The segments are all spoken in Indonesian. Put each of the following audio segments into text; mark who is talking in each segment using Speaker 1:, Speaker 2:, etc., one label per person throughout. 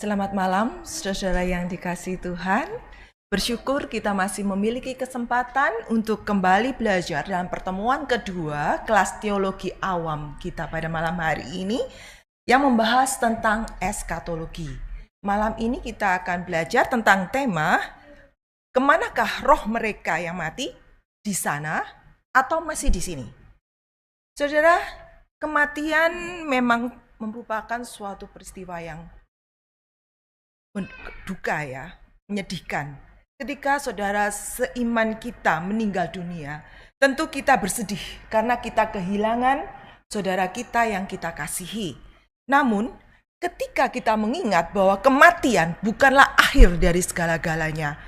Speaker 1: Selamat malam, saudara-saudara yang dikasihi Tuhan. Bersyukur kita masih memiliki kesempatan untuk kembali belajar dalam pertemuan kedua kelas teologi awam kita pada malam hari ini yang membahas tentang eskatologi. Malam ini kita akan belajar tentang tema kemanakah roh mereka yang mati, di sana atau masih di sini. Saudara, kematian memang merupakan suatu peristiwa yang duka ya, menyedihkan. Ketika saudara seiman kita meninggal dunia, tentu kita bersedih karena kita kehilangan saudara kita yang kita kasihi. Namun, ketika kita mengingat bahwa kematian bukanlah akhir dari segala-galanya,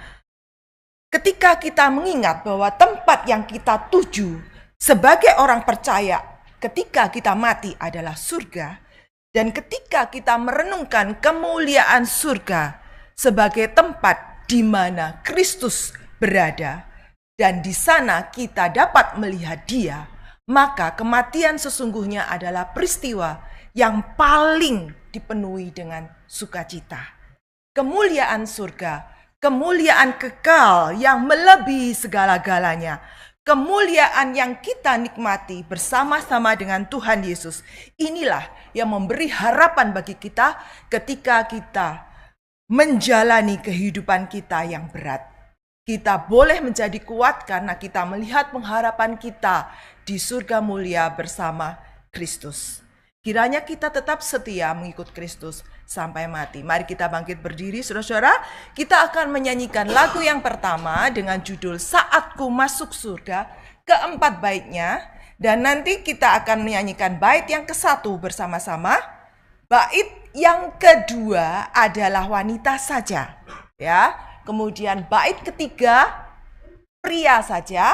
Speaker 1: ketika kita mengingat bahwa tempat yang kita tuju sebagai orang percaya ketika kita mati adalah surga, dan ketika kita merenungkan kemuliaan surga sebagai tempat di mana Kristus berada, dan di sana kita dapat melihat Dia, maka kematian sesungguhnya adalah peristiwa yang paling dipenuhi dengan sukacita. Kemuliaan surga, kemuliaan kekal yang melebihi segala-galanya, kemuliaan yang kita nikmati bersama-sama dengan Tuhan Yesus, inilah yang memberi harapan bagi kita ketika kita menjalani kehidupan kita yang berat. Kita boleh menjadi kuat karena kita melihat pengharapan kita di surga mulia bersama Kristus. Kiranya kita tetap setia mengikut Kristus sampai mati. Mari kita bangkit berdiri, saudara-saudara. Kita akan menyanyikan lagu yang pertama dengan judul Saatku Masuk Surga, keempat baitnya. Dan nanti kita akan menyanyikan bait yang ke-1 bersama-sama. Bait yang kedua adalah wanita saja, ya. Kemudian bait ketiga pria saja.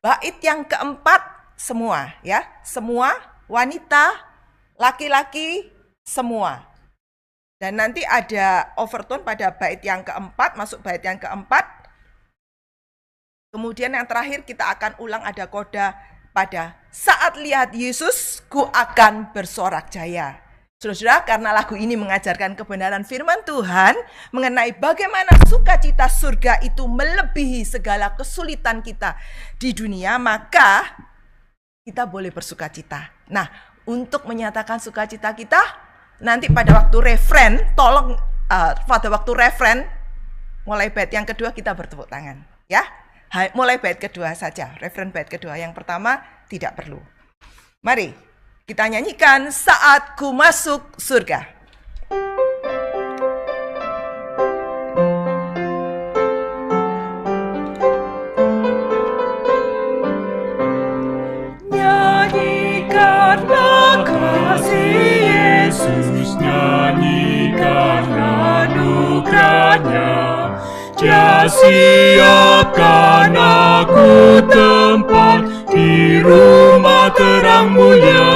Speaker 1: Bait yang keempat semua, ya. Semua wanita, laki-laki, semua. Dan nanti ada overtone pada bait yang keempat, masuk bait yang keempat. Kemudian yang terakhir kita akan ulang ada koda pada saat lihat Yesus, ku akan bersorak jaya. Saudara-saudara, karena lagu ini mengajarkan kebenaran firman Tuhan mengenai bagaimana sukacita surga itu melebihi segala kesulitan kita di dunia, maka kita boleh bersukacita. Nah, untuk menyatakan sukacita kita, nanti pada waktu refren, tolong pada waktu refren, mulai bait yang kedua kita bertepuk tangan, ya. Mulai bait kedua saja, refren bait kedua. Yang pertama tidak perlu. Mari kita nyanyikan Saat Ku Masuk Surga.
Speaker 2: Nyanyikanlah kasih Yesus, nyanyikanlah anugerahnya. Dia siapkan aku tempat di rumah terang mulia.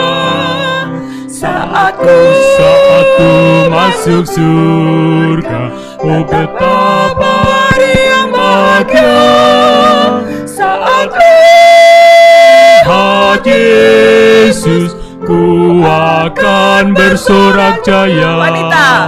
Speaker 2: Saat ku masuk surga, oh betapa hari yang bahagia. Saat lihat Yesus, ku akan bersorak jaya.
Speaker 1: Wanita.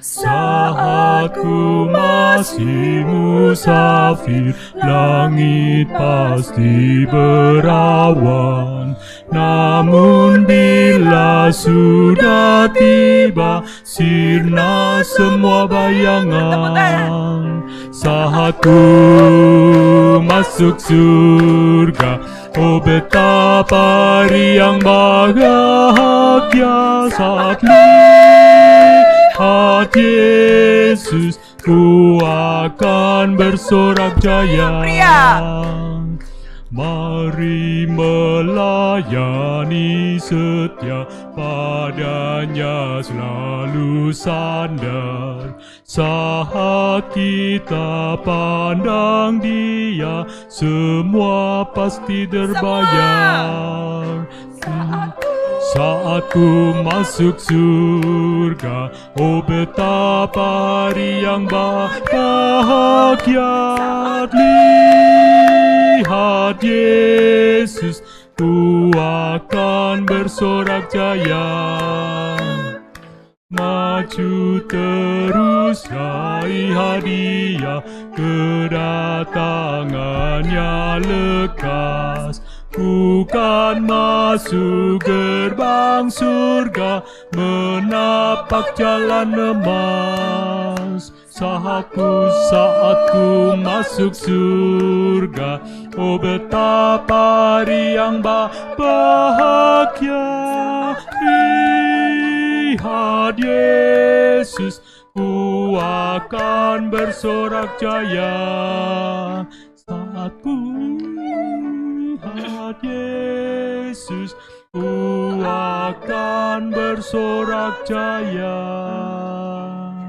Speaker 2: Saat ku masih musafir, langit pasti berawan. Namun bila sudah tiba, sirna semua bayangan. Saat ku masuk surga, oh betapa riang bahagia. Saat lihat Yesus, ku akan bersorak jaya. Mari melayani setia, padanya selalu sandar. Saat kita pandang Dia, semua pasti terbayar. Saat ku masuk surga, oh betapa riang bahagia. Lihat Yesus, ku akan bersorak jaya. maju terus raih hadiah, kedatangannya lekas. Ku kan masuk gerbang surga, menapak jalan emas. Saatku masuk surga, oh betapa riang bahagia. Lihat Yesus, ku akan bersorak jaya. Saat ku lihat Yesus, ku akan bersorak jaya.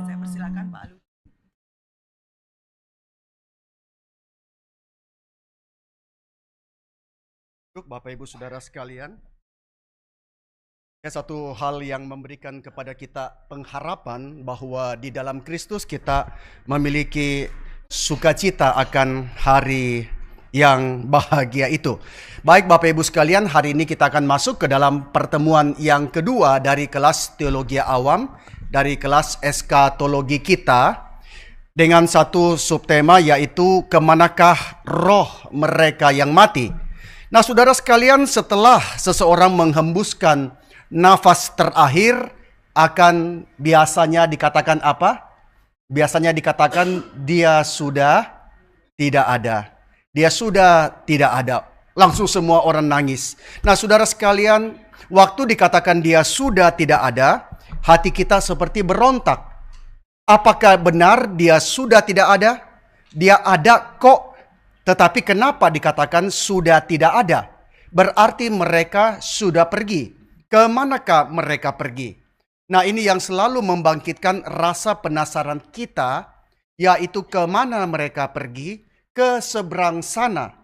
Speaker 1: Saya persilakan Pak Alu.
Speaker 3: Bapak Ibu Saudara sekalian, satu hal yang memberikan kepada kita pengharapan bahwa di dalam Kristus kita memiliki sukacita akan hari yang bahagia itu. Baik Bapak Ibu sekalian, hari ini kita akan masuk ke dalam pertemuan yang kedua dari kelas Teologi Awam, dari kelas eskatologi kita, dengan satu subtema yaitu kemanakah roh mereka yang mati. Nah saudara sekalian, setelah seseorang menghembuskan nafas terakhir, akan biasanya dikatakan apa? Biasanya dikatakan dia sudah tidak ada. Dia sudah tidak ada. Langsung semua orang nangis. Nah saudara sekalian, waktu dikatakan dia sudah tidak ada, hati kita seperti berontak. Apakah benar dia sudah tidak ada? Dia ada kok. Tetapi kenapa dikatakan sudah tidak ada? Berarti mereka sudah pergi. Kemanakah mereka pergi? Nah ini yang selalu membangkitkan rasa penasaran kita, yaitu kemana mereka pergi, ke seberang sana.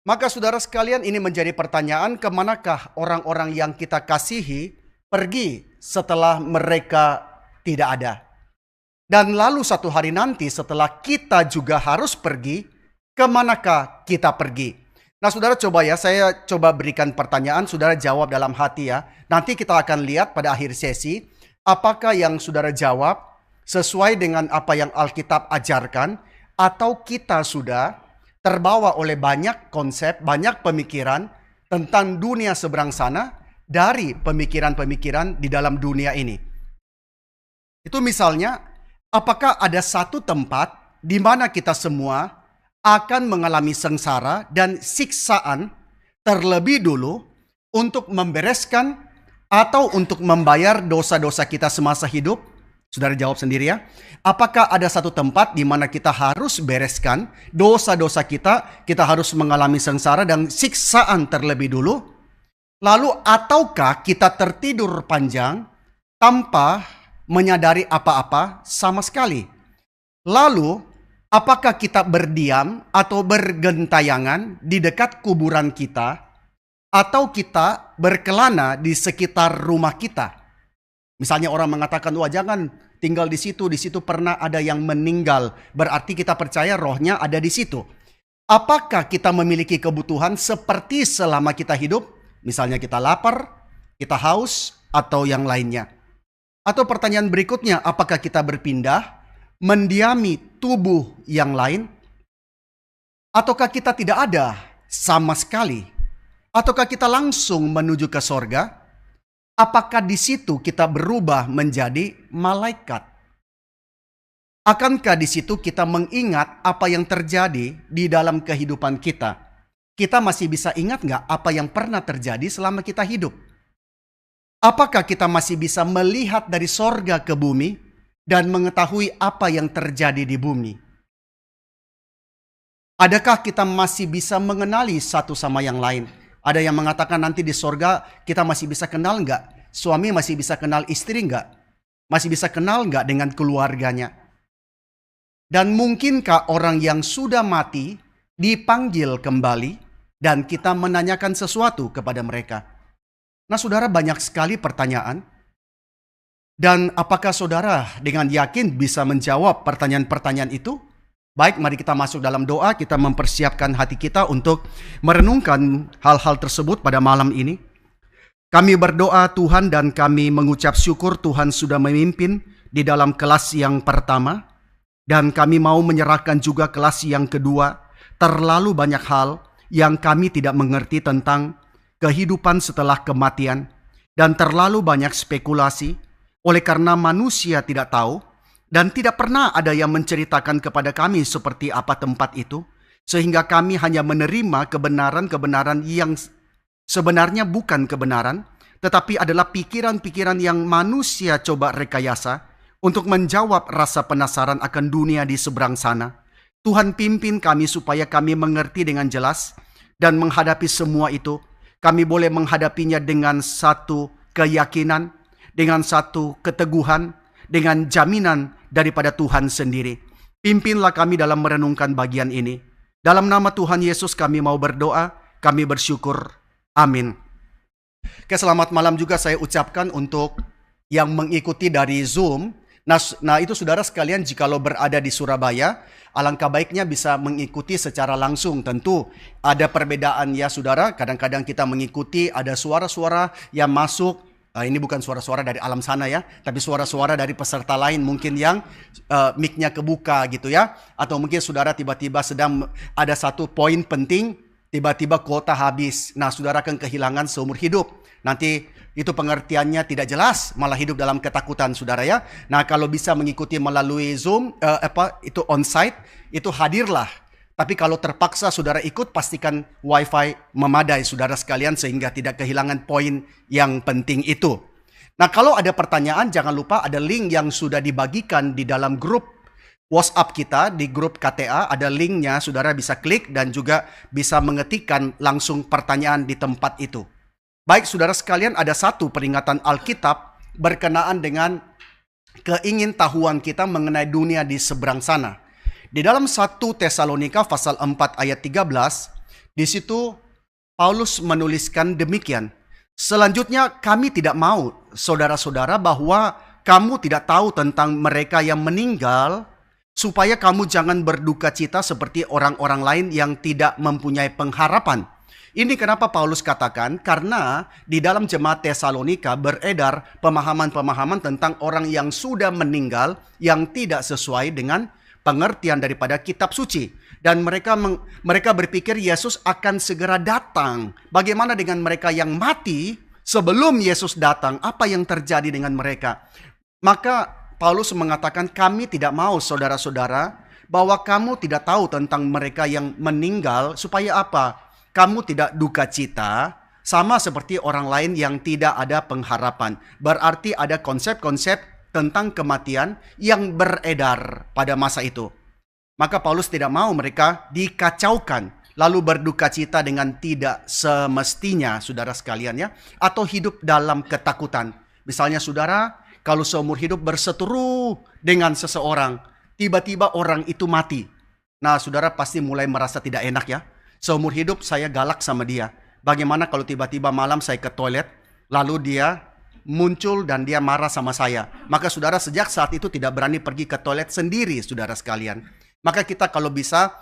Speaker 3: Maka saudara sekalian, ini menjadi pertanyaan, kemanakah orang-orang yang kita kasihi pergi setelah mereka tidak ada? Dan lalu satu hari nanti setelah kita juga harus pergi, kemanakah kita pergi? Nah saudara coba ya, saya coba berikan pertanyaan, saudara jawab dalam hati ya. Nanti kita akan lihat pada akhir sesi, apakah yang saudara jawab sesuai dengan apa yang Alkitab ajarkan, atau kita sudah terbawa oleh banyak konsep, banyak pemikiran tentang dunia seberang sana dari pemikiran-pemikiran di dalam dunia ini. Itu misalnya, apakah ada satu tempat di mana kita semua akan mengalami sengsara dan siksaan terlebih dulu untuk membereskan atau untuk membayar dosa-dosa kita semasa hidup? Saudara jawab sendiri ya. Apakah ada satu tempat di mana kita harus bereskan dosa-dosa kita harus mengalami sengsara dan siksaan terlebih dulu? Lalu ataukah kita tertidur panjang tanpa menyadari apa-apa sama sekali? Lalu apakah kita berdiam atau bergentayangan di dekat kuburan kita, atau kita berkelana di sekitar rumah kita? Misalnya orang mengatakan, wah jangan tinggal di situ pernah ada yang meninggal, berarti kita percaya rohnya ada di situ. Apakah kita memiliki kebutuhan seperti selama kita hidup? Misalnya kita lapar, kita haus, atau yang lainnya. Atau pertanyaan berikutnya, apakah kita berpindah, mendiami tubuh yang lain? Ataukah kita tidak ada sama sekali? Ataukah kita langsung menuju ke sorga? Apakah di situ kita berubah menjadi malaikat? Akankah di situ kita mengingat apa yang terjadi di dalam kehidupan kita? Kita masih bisa ingat nggak apa yang pernah terjadi selama kita hidup? Apakah kita masih bisa melihat dari sorga ke bumi dan mengetahui apa yang terjadi di bumi? Adakah kita masih bisa mengenali satu sama yang lain? Ada yang mengatakan nanti di sorga kita masih bisa kenal nggak? Suami masih bisa kenal istri nggak? Masih bisa kenal nggak dengan keluarganya? Dan mungkinkah orang yang sudah mati dipanggil kembali dan kita menanyakan sesuatu kepada mereka? Nah saudara, banyak sekali pertanyaan. Dan apakah saudara dengan yakin bisa menjawab pertanyaan-pertanyaan itu? Baik, mari kita masuk dalam doa, kita mempersiapkan hati kita untuk merenungkan hal-hal tersebut pada malam ini. Kami berdoa Tuhan dan kami mengucap syukur Tuhan sudah memimpin di dalam kelas yang pertama. Dan kami mau menyerahkan juga kelas yang kedua. Terlalu banyak hal yang kami tidak mengerti tentang kehidupan setelah kematian. Dan terlalu banyak spekulasi oleh karena manusia tidak tahu. Dan tidak pernah ada yang menceritakan kepada kami seperti apa tempat itu. Sehingga kami hanya menerima kebenaran-kebenaran yang sebenarnya bukan kebenaran, tetapi adalah pikiran-pikiran yang manusia coba rekayasa untuk menjawab rasa penasaran akan dunia di seberang sana. Tuhan pimpin kami supaya kami mengerti dengan jelas dan menghadapi semua itu. Kami boleh menghadapinya dengan satu keyakinan, dengan satu keteguhan, dengan jaminan daripada Tuhan sendiri. Pimpinlah kami dalam merenungkan bagian ini. Dalam nama Tuhan Yesus kami mau berdoa, kami bersyukur. Amin. Oke, selamat malam juga saya ucapkan untuk yang mengikuti dari Zoom. Nah itu saudara sekalian, jikalau berada di Surabaya, alangkah baiknya bisa mengikuti secara langsung. Tentu ada perbedaan ya saudara, kadang-kadang kita mengikuti ada suara-suara yang masuk. Ini bukan suara-suara dari alam sana ya, tapi suara-suara dari peserta lain mungkin yang mic-nya kebuka gitu ya. Atau mungkin saudara tiba-tiba sedang ada satu poin penting, tiba-tiba kuota habis. Nah, saudara akan kehilangan seumur hidup. Nanti itu pengertiannya tidak jelas, malah hidup dalam ketakutan, saudara ya. Nah, kalau bisa mengikuti melalui Zoom, itu onsite, itu hadirlah. Tapi kalau terpaksa saudara ikut, pastikan wifi memadai, saudara sekalian, sehingga tidak kehilangan poin yang penting itu. Nah, kalau ada pertanyaan, jangan lupa ada link yang sudah dibagikan di dalam grup WhatsApp kita, di grup KTA, ada linknya, saudara bisa klik dan juga bisa mengetikkan langsung pertanyaan di tempat itu. Baik, saudara sekalian, ada satu peringatan Alkitab berkenaan dengan keingintahuan kita mengenai dunia di seberang sana. Di dalam 1 Tesalonika pasal 4 ayat 13, di situ Paulus menuliskan demikian. Selanjutnya, kami tidak mau, saudara-saudara, bahwa kamu tidak tahu tentang mereka yang meninggal, supaya kamu jangan berduka cita seperti orang-orang lain yang tidak mempunyai pengharapan. Ini kenapa Paulus katakan, karena di dalam jemaat Tesalonika beredar pemahaman-pemahaman tentang orang yang sudah meninggal yang tidak sesuai dengan pengertian daripada kitab suci. Dan mereka berpikir Yesus akan segera datang. Bagaimana dengan mereka yang mati sebelum Yesus datang? Apa yang terjadi dengan mereka? Maka Paulus mengatakan, kami tidak mau saudara-saudara bahwa kamu tidak tahu tentang mereka yang meninggal, supaya apa? Kamu tidak duka cita sama seperti orang lain yang tidak ada pengharapan. Berarti ada konsep-konsep tentang kematian yang beredar pada masa itu. Maka Paulus tidak mau mereka dikacaukan, lalu berduka cita dengan tidak semestinya, saudara sekalian ya, atau hidup dalam ketakutan. Misalnya saudara, kalau seumur hidup berseteru dengan seseorang, tiba-tiba orang itu mati. Nah, saudara pasti mulai merasa tidak enak ya. Seumur hidup saya galak sama dia. Bagaimana kalau tiba-tiba malam saya ke toilet, lalu dia muncul dan dia marah sama saya. Maka saudara sejak saat itu tidak berani pergi ke toilet sendiri, saudara sekalian. Maka kita kalau bisa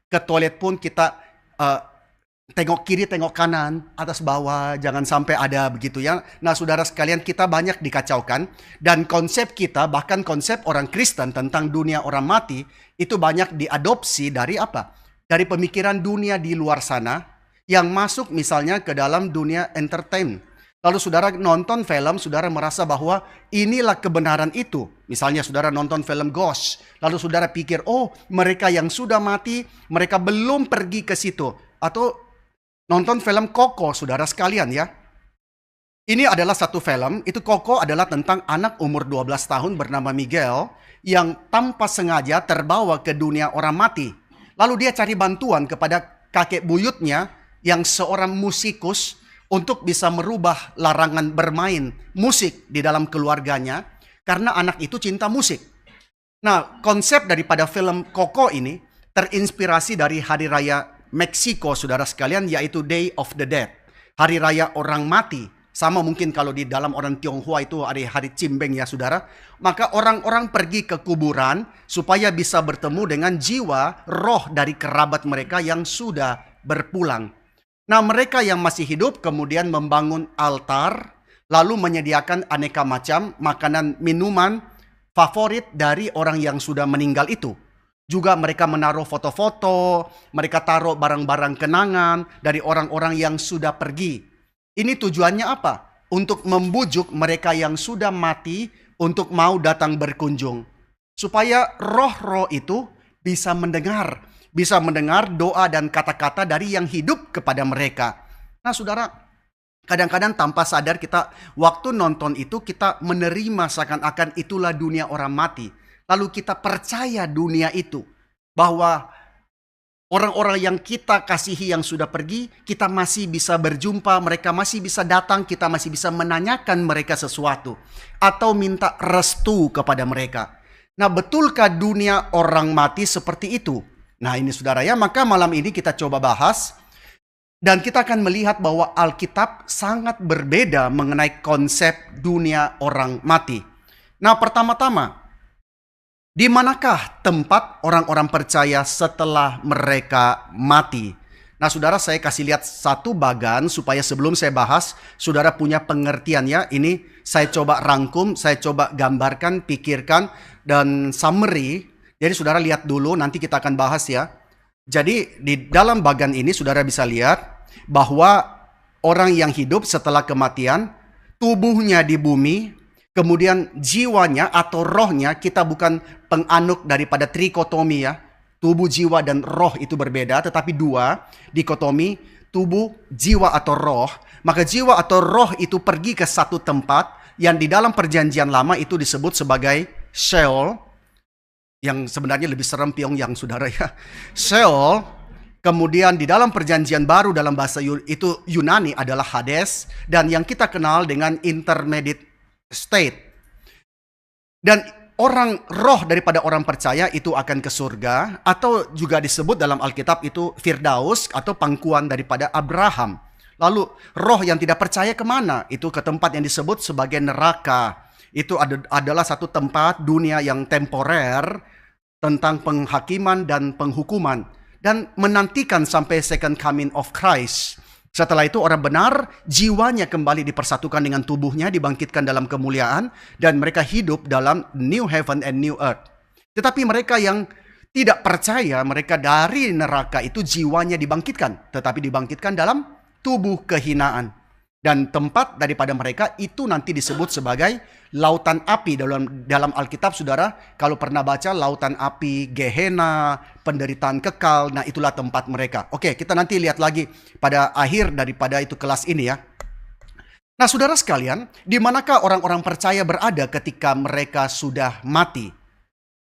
Speaker 3: ke toilet pun kita tengok kiri, tengok kanan, atas bawah, jangan sampai ada begitu ya. Nah, saudara sekalian, kita banyak dikacaukan. Dan konsep kita, bahkan konsep orang Kristen tentang dunia orang mati, itu banyak diadopsi dari apa? Dari pemikiran dunia di luar sana, yang masuk misalnya ke dalam dunia entertain. Lalu saudara nonton film, saudara merasa bahwa inilah kebenaran itu. Misalnya saudara nonton film Ghost, lalu saudara pikir, oh mereka yang sudah mati, mereka belum pergi ke situ. Atau nonton film Coco, saudara sekalian ya. Ini adalah satu film, itu Coco adalah tentang anak umur 12 tahun bernama Miguel yang tanpa sengaja terbawa ke dunia orang mati. Lalu dia cari bantuan kepada kakek buyutnya yang seorang musikus untuk bisa merubah larangan bermain musik di dalam keluarganya karena anak itu cinta musik. Nah, konsep daripada film Coco ini terinspirasi dari hari raya Meksiko, saudara sekalian, yaitu Day of the Dead. Hari raya orang mati. Sama mungkin kalau di dalam orang Tionghoa itu hari Cimbeng ya saudara. Maka orang-orang pergi ke kuburan supaya bisa bertemu dengan jiwa roh dari kerabat mereka yang sudah berpulang. Nah, mereka yang masih hidup kemudian membangun altar, lalu menyediakan aneka macam makanan minuman favorit dari orang yang sudah meninggal itu. Juga mereka menaruh foto-foto, mereka taruh barang-barang kenangan dari orang-orang yang sudah pergi. Ini tujuannya apa? Untuk membujuk mereka yang sudah mati untuk mau datang berkunjung. Supaya roh-roh itu bisa mendengar doa dan kata-kata dari yang hidup kepada mereka. Nah, saudara, kadang-kadang tanpa sadar kita waktu nonton itu kita menerima seakan-akan itulah dunia orang mati. Lalu kita percaya dunia itu, bahwa orang-orang yang kita kasihi yang sudah pergi, kita masih bisa berjumpa, mereka masih bisa datang, kita masih bisa menanyakan mereka sesuatu atau minta restu kepada mereka. Nah, betulkah dunia orang mati seperti itu? Nah, ini saudara ya, maka malam ini kita coba bahas dan kita akan melihat bahwa Alkitab sangat berbeda mengenai konsep dunia orang mati. Nah, pertama-tama, di manakah tempat orang-orang percaya setelah mereka mati? Nah, saudara, saya kasih lihat satu bagan supaya sebelum saya bahas, saudara punya pengertian ya. Ini saya coba rangkum, saya coba gambarkan, pikirkan, dan summary. Jadi saudara lihat dulu, nanti kita akan bahas ya. Jadi di dalam bagan ini saudara bisa lihat bahwa orang yang hidup setelah kematian, tubuhnya di bumi, kemudian jiwanya atau rohnya, kita bukan penganut daripada trikotomi ya. Tubuh, jiwa, dan roh itu berbeda, tetapi dua, dikotomi, tubuh, jiwa, atau roh. Maka jiwa atau roh itu pergi ke satu tempat yang di dalam perjanjian lama itu disebut sebagai Sheol, yang sebenarnya lebih serem Pyongyang saudara ya. Sheol. Kemudian di dalam perjanjian baru dalam bahasa itu Yunani adalah Hades, dan yang kita kenal dengan intermediate state. Dan orang roh daripada orang percaya itu akan ke surga, atau juga disebut dalam Alkitab itu Firdaus atau pangkuan daripada Abraham. Lalu roh yang tidak percaya kemana? Itu ke tempat yang disebut sebagai neraka. Itu adalah satu tempat dunia yang temporer tentang penghakiman dan penghukuman, dan menantikan sampai second coming of Christ. Setelah itu orang benar, jiwanya kembali dipersatukan dengan tubuhnya, dibangkitkan dalam kemuliaan, dan mereka hidup dalam new heaven and new earth. Tetapi mereka yang tidak percaya, mereka dari neraka itu jiwanya dibangkitkan, tetapi dibangkitkan dalam tubuh kehinaan. Dan tempat daripada mereka itu nanti disebut sebagai lautan api. Dalam Alkitab saudara, kalau pernah baca lautan api, Gehenna, penderitaan kekal, nah itulah tempat mereka. Oke, kita nanti lihat lagi pada akhir daripada itu kelas ini ya. Nah saudara sekalian, di manakah orang-orang percaya berada ketika mereka sudah mati?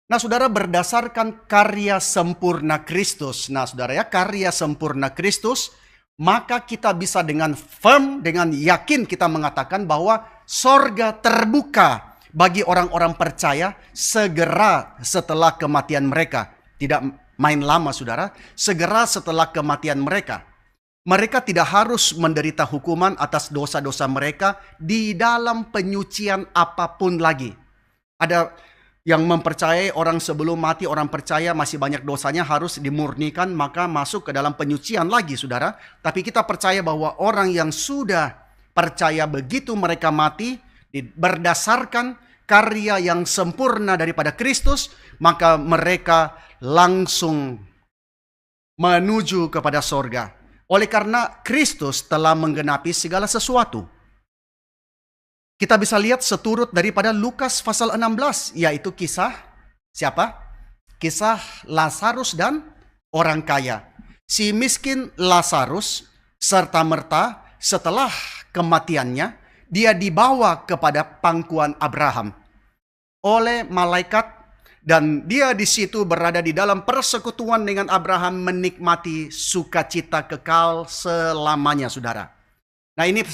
Speaker 3: Nah saudara, berdasarkan karya sempurna Kristus. Nah saudara ya, karya sempurna Kristus, maka kita bisa dengan firm, dengan yakin kita mengatakan bahwa sorga terbuka bagi orang-orang percaya segera setelah kematian mereka. Tidak main lama saudara, segera setelah kematian mereka. Mereka tidak harus menderita hukuman atas dosa-dosa mereka di dalam penyucian apapun lagi. Ada yang mempercayai orang sebelum mati, orang percaya masih banyak dosanya harus dimurnikan, maka masuk ke dalam penyucian lagi saudara. Tapi kita percaya bahwa orang yang sudah percaya begitu mereka mati, berdasarkan karya yang sempurna daripada Kristus, maka mereka langsung menuju kepada sorga. Oleh karena Kristus telah menggenapi segala sesuatu. Kita bisa lihat seturut daripada Lukas pasal 16, yaitu kisah siapa? Kisah Lazarus dan orang kaya. Si miskin Lazarus serta-merta setelah kematiannya, dia dibawa kepada pangkuan Abraham oleh malaikat, dan dia di situ berada di dalam persekutuan dengan Abraham, menikmati sukacita kekal selamanya saudara. Nah ini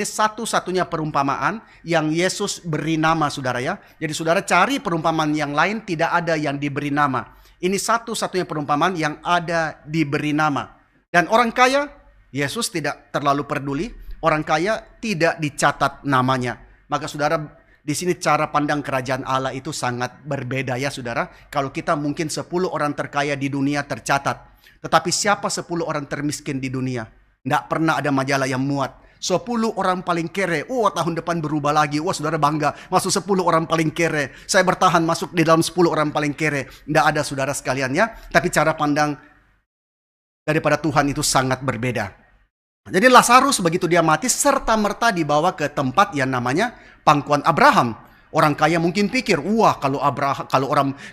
Speaker 3: satu-satunya perumpamaan yang Yesus beri nama saudara ya. Jadi saudara cari perumpamaan yang lain, tidak ada yang diberi nama. Ini satu-satunya perumpamaan yang ada diberi nama. Dan orang kaya, Yesus tidak terlalu peduli. Orang kaya tidak dicatat namanya. Maka saudara, di sini cara pandang kerajaan Allah itu sangat berbeda ya saudara. Kalau kita mungkin 10 orang terkaya di dunia tercatat. Tetapi siapa 10 orang termiskin di dunia? Nggak pernah ada majalah yang muat 10 orang paling kere. Tahun depan berubah lagi. Saudara bangga masuk 10 orang paling kere. Saya bertahan masuk di dalam 10 orang paling kere. Nggak ada, saudara sekalian ya. Tapi cara pandang daripada Tuhan itu sangat berbeda. Jadi Lazarus begitu dia mati serta-merta dibawa ke tempat yang namanya pangkuan Abraham. Orang kaya mungkin pikir,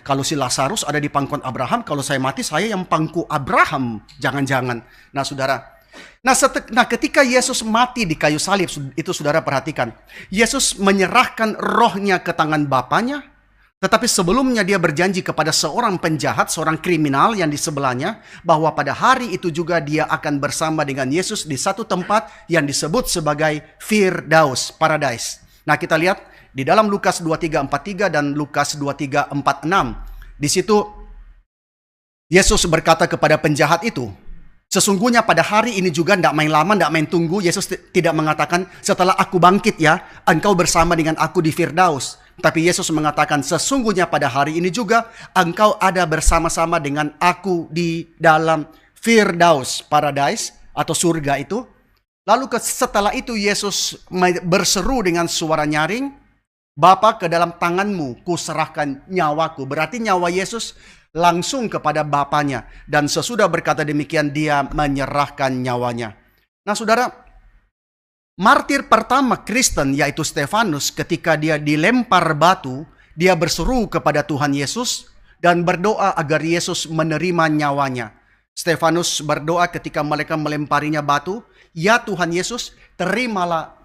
Speaker 3: kalau si Lazarus ada di pangkuan Abraham, kalau saya mati saya yang pangku Abraham. Jangan-jangan. Nah, saudara. Nah, ketika Yesus mati di kayu salib, itu saudara perhatikan. Yesus menyerahkan rohnya ke tangan Bapanya, tetapi sebelumnya dia berjanji kepada seorang penjahat, seorang kriminal yang di sebelahnya, bahwa pada hari itu juga dia akan bersama dengan Yesus di satu tempat yang disebut sebagai Firdaus, Paradise. Nah, kita lihat di dalam Lukas 23:43 dan Lukas 23:46. Di situ Yesus berkata kepada penjahat itu, sesungguhnya pada hari ini juga tidak main lama, tidak main tunggu. Yesus tidak mengatakan setelah aku bangkit ya, engkau bersama dengan aku di Firdaus. Tapi Yesus mengatakan sesungguhnya pada hari ini juga engkau ada bersama-sama dengan aku di dalam Firdaus, Paradise atau surga itu. Lalu setelah itu Yesus berseru dengan suara nyaring, Bapa, ke dalam tanganmu kuserahkan nyawaku. Berarti nyawa Yesus langsung kepada Bapanya. Dan sesudah berkata demikian dia menyerahkan nyawanya. Nah, saudara, martir pertama Kristen yaitu Stefanus, ketika dia dilempar batu, dia berseru kepada Tuhan Yesus dan berdoa agar Yesus menerima nyawanya. Stefanus berdoa ketika mereka melemparinya batu, ya Tuhan Yesus, terimalah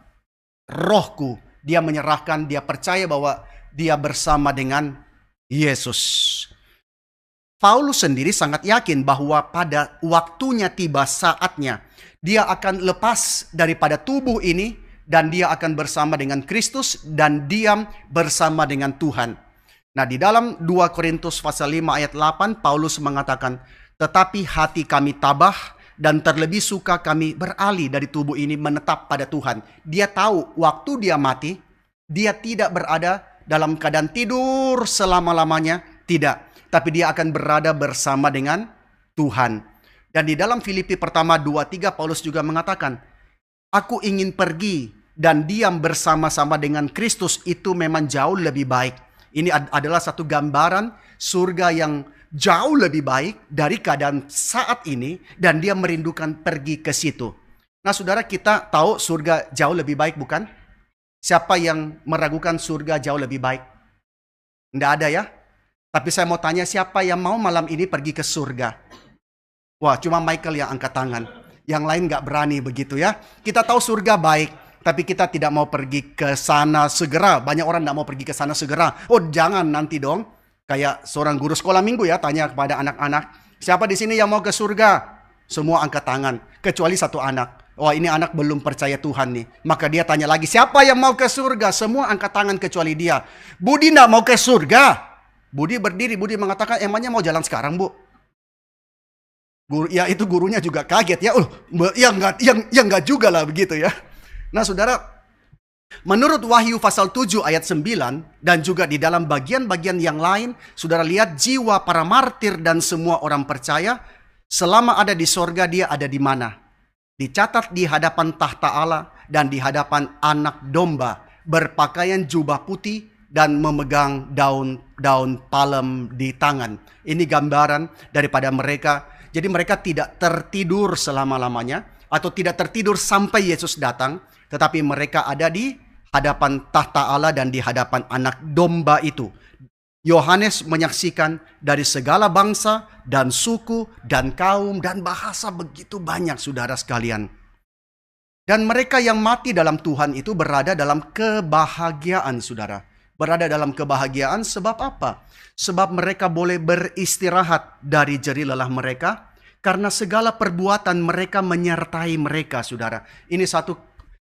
Speaker 3: rohku. Dia menyerahkan, dia percaya bahwa dia bersama dengan Yesus. Paulus sendiri sangat yakin bahwa pada waktunya tiba saatnya dia akan lepas daripada tubuh ini dan dia akan bersama dengan Kristus dan diam bersama dengan Tuhan. Nah, di dalam 2 Korintus pasal 5 ayat 8 Paulus mengatakan, tetapi hati kami tabah dan terlebih suka kami beralih dari tubuh ini menetap pada Tuhan. Dia tahu waktu dia mati, dia tidak berada dalam keadaan tidur selama-lamanya, tidak. Tapi dia akan berada bersama dengan Tuhan. Dan di dalam Filipi pertama 2:3 Paulus juga mengatakan, aku ingin pergi dan diam bersama-sama dengan Kristus, itu memang jauh lebih baik. Ini adalah satu gambaran surga yang jauh lebih baik dari keadaan saat ini dan dia merindukan pergi ke situ. Nah, saudara, kita tahu surga jauh lebih baik, bukan? Siapa yang meragukan surga jauh lebih baik? Tidak ada ya? Tapi saya mau tanya, siapa yang mau malam ini pergi ke surga? Wah, cuma Michael yang angkat tangan. Yang lain nggak berani begitu ya. Kita tahu surga baik, tapi kita tidak mau pergi ke sana segera. Banyak orang tidak mau pergi ke sana segera. Oh, jangan nanti dong. Kayak seorang guru sekolah minggu ya, tanya kepada anak-anak, siapa di sini yang mau ke surga? Semua angkat tangan, kecuali satu anak. Oh, ini anak belum percaya Tuhan nih. Maka dia tanya lagi, siapa yang mau ke surga? Semua angkat tangan kecuali dia. Budi tidak mau ke surga. Budi berdiri, Budi mengatakan, emangnya mau jalan sekarang, Bu? Ya, itu gurunya juga kaget ya. Ya enggak juga lah begitu ya. Nah, saudara, menurut Wahyu pasal 7 ayat 9 dan juga di dalam bagian-bagian yang lain, saudara lihat jiwa para martir dan semua orang percaya selama ada di sorga dia ada di mana? Dicatat di hadapan tahta Allah dan di hadapan anak domba, berpakaian jubah putih dan memegang daun palem di tangan. Ini gambaran daripada mereka. Jadi mereka tidak tertidur selama-lamanya atau tidak tertidur sampai Yesus datang, tetapi mereka ada di hadapan tahta Allah dan di hadapan anak domba itu. Yohanes menyaksikan dari segala bangsa dan suku dan kaum dan bahasa, begitu banyak saudara sekalian. Dan mereka yang mati dalam Tuhan itu berada dalam kebahagiaan, saudara. Berada dalam kebahagiaan sebab apa? Sebab mereka boleh beristirahat dari jerih lelah mereka karena segala perbuatan mereka menyertai mereka, saudara. Ini satu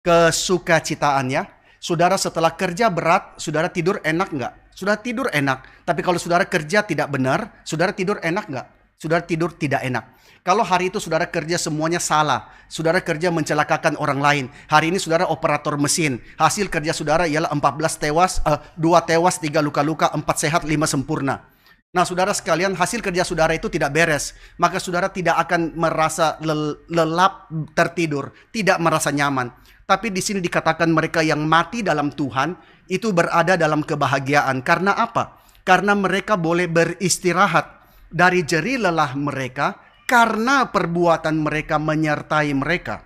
Speaker 3: kesukacitaan ya. Saudara setelah kerja berat, saudara tidur enak nggak? Saudara tidur enak. Tapi kalau saudara kerja tidak benar, saudara tidur enak nggak? Saudara tidur tidak enak. Kalau hari itu saudara kerja semuanya salah, saudara kerja mencelakakan orang lain. Hari ini saudara operator mesin. Hasil kerja saudara ialah 14 tewas, 2 tewas, 3 luka-luka, 4 sehat, 5 sempurna. Nah, saudara sekalian, hasil kerja saudara itu tidak beres. Maka saudara tidak akan merasa lelap tertidur, tidak merasa nyaman. Tapi di sini dikatakan mereka yang mati dalam Tuhan itu berada dalam kebahagiaan. Karena apa? Karena mereka boleh beristirahat dari jerih lelah mereka karena perbuatan mereka menyertai mereka.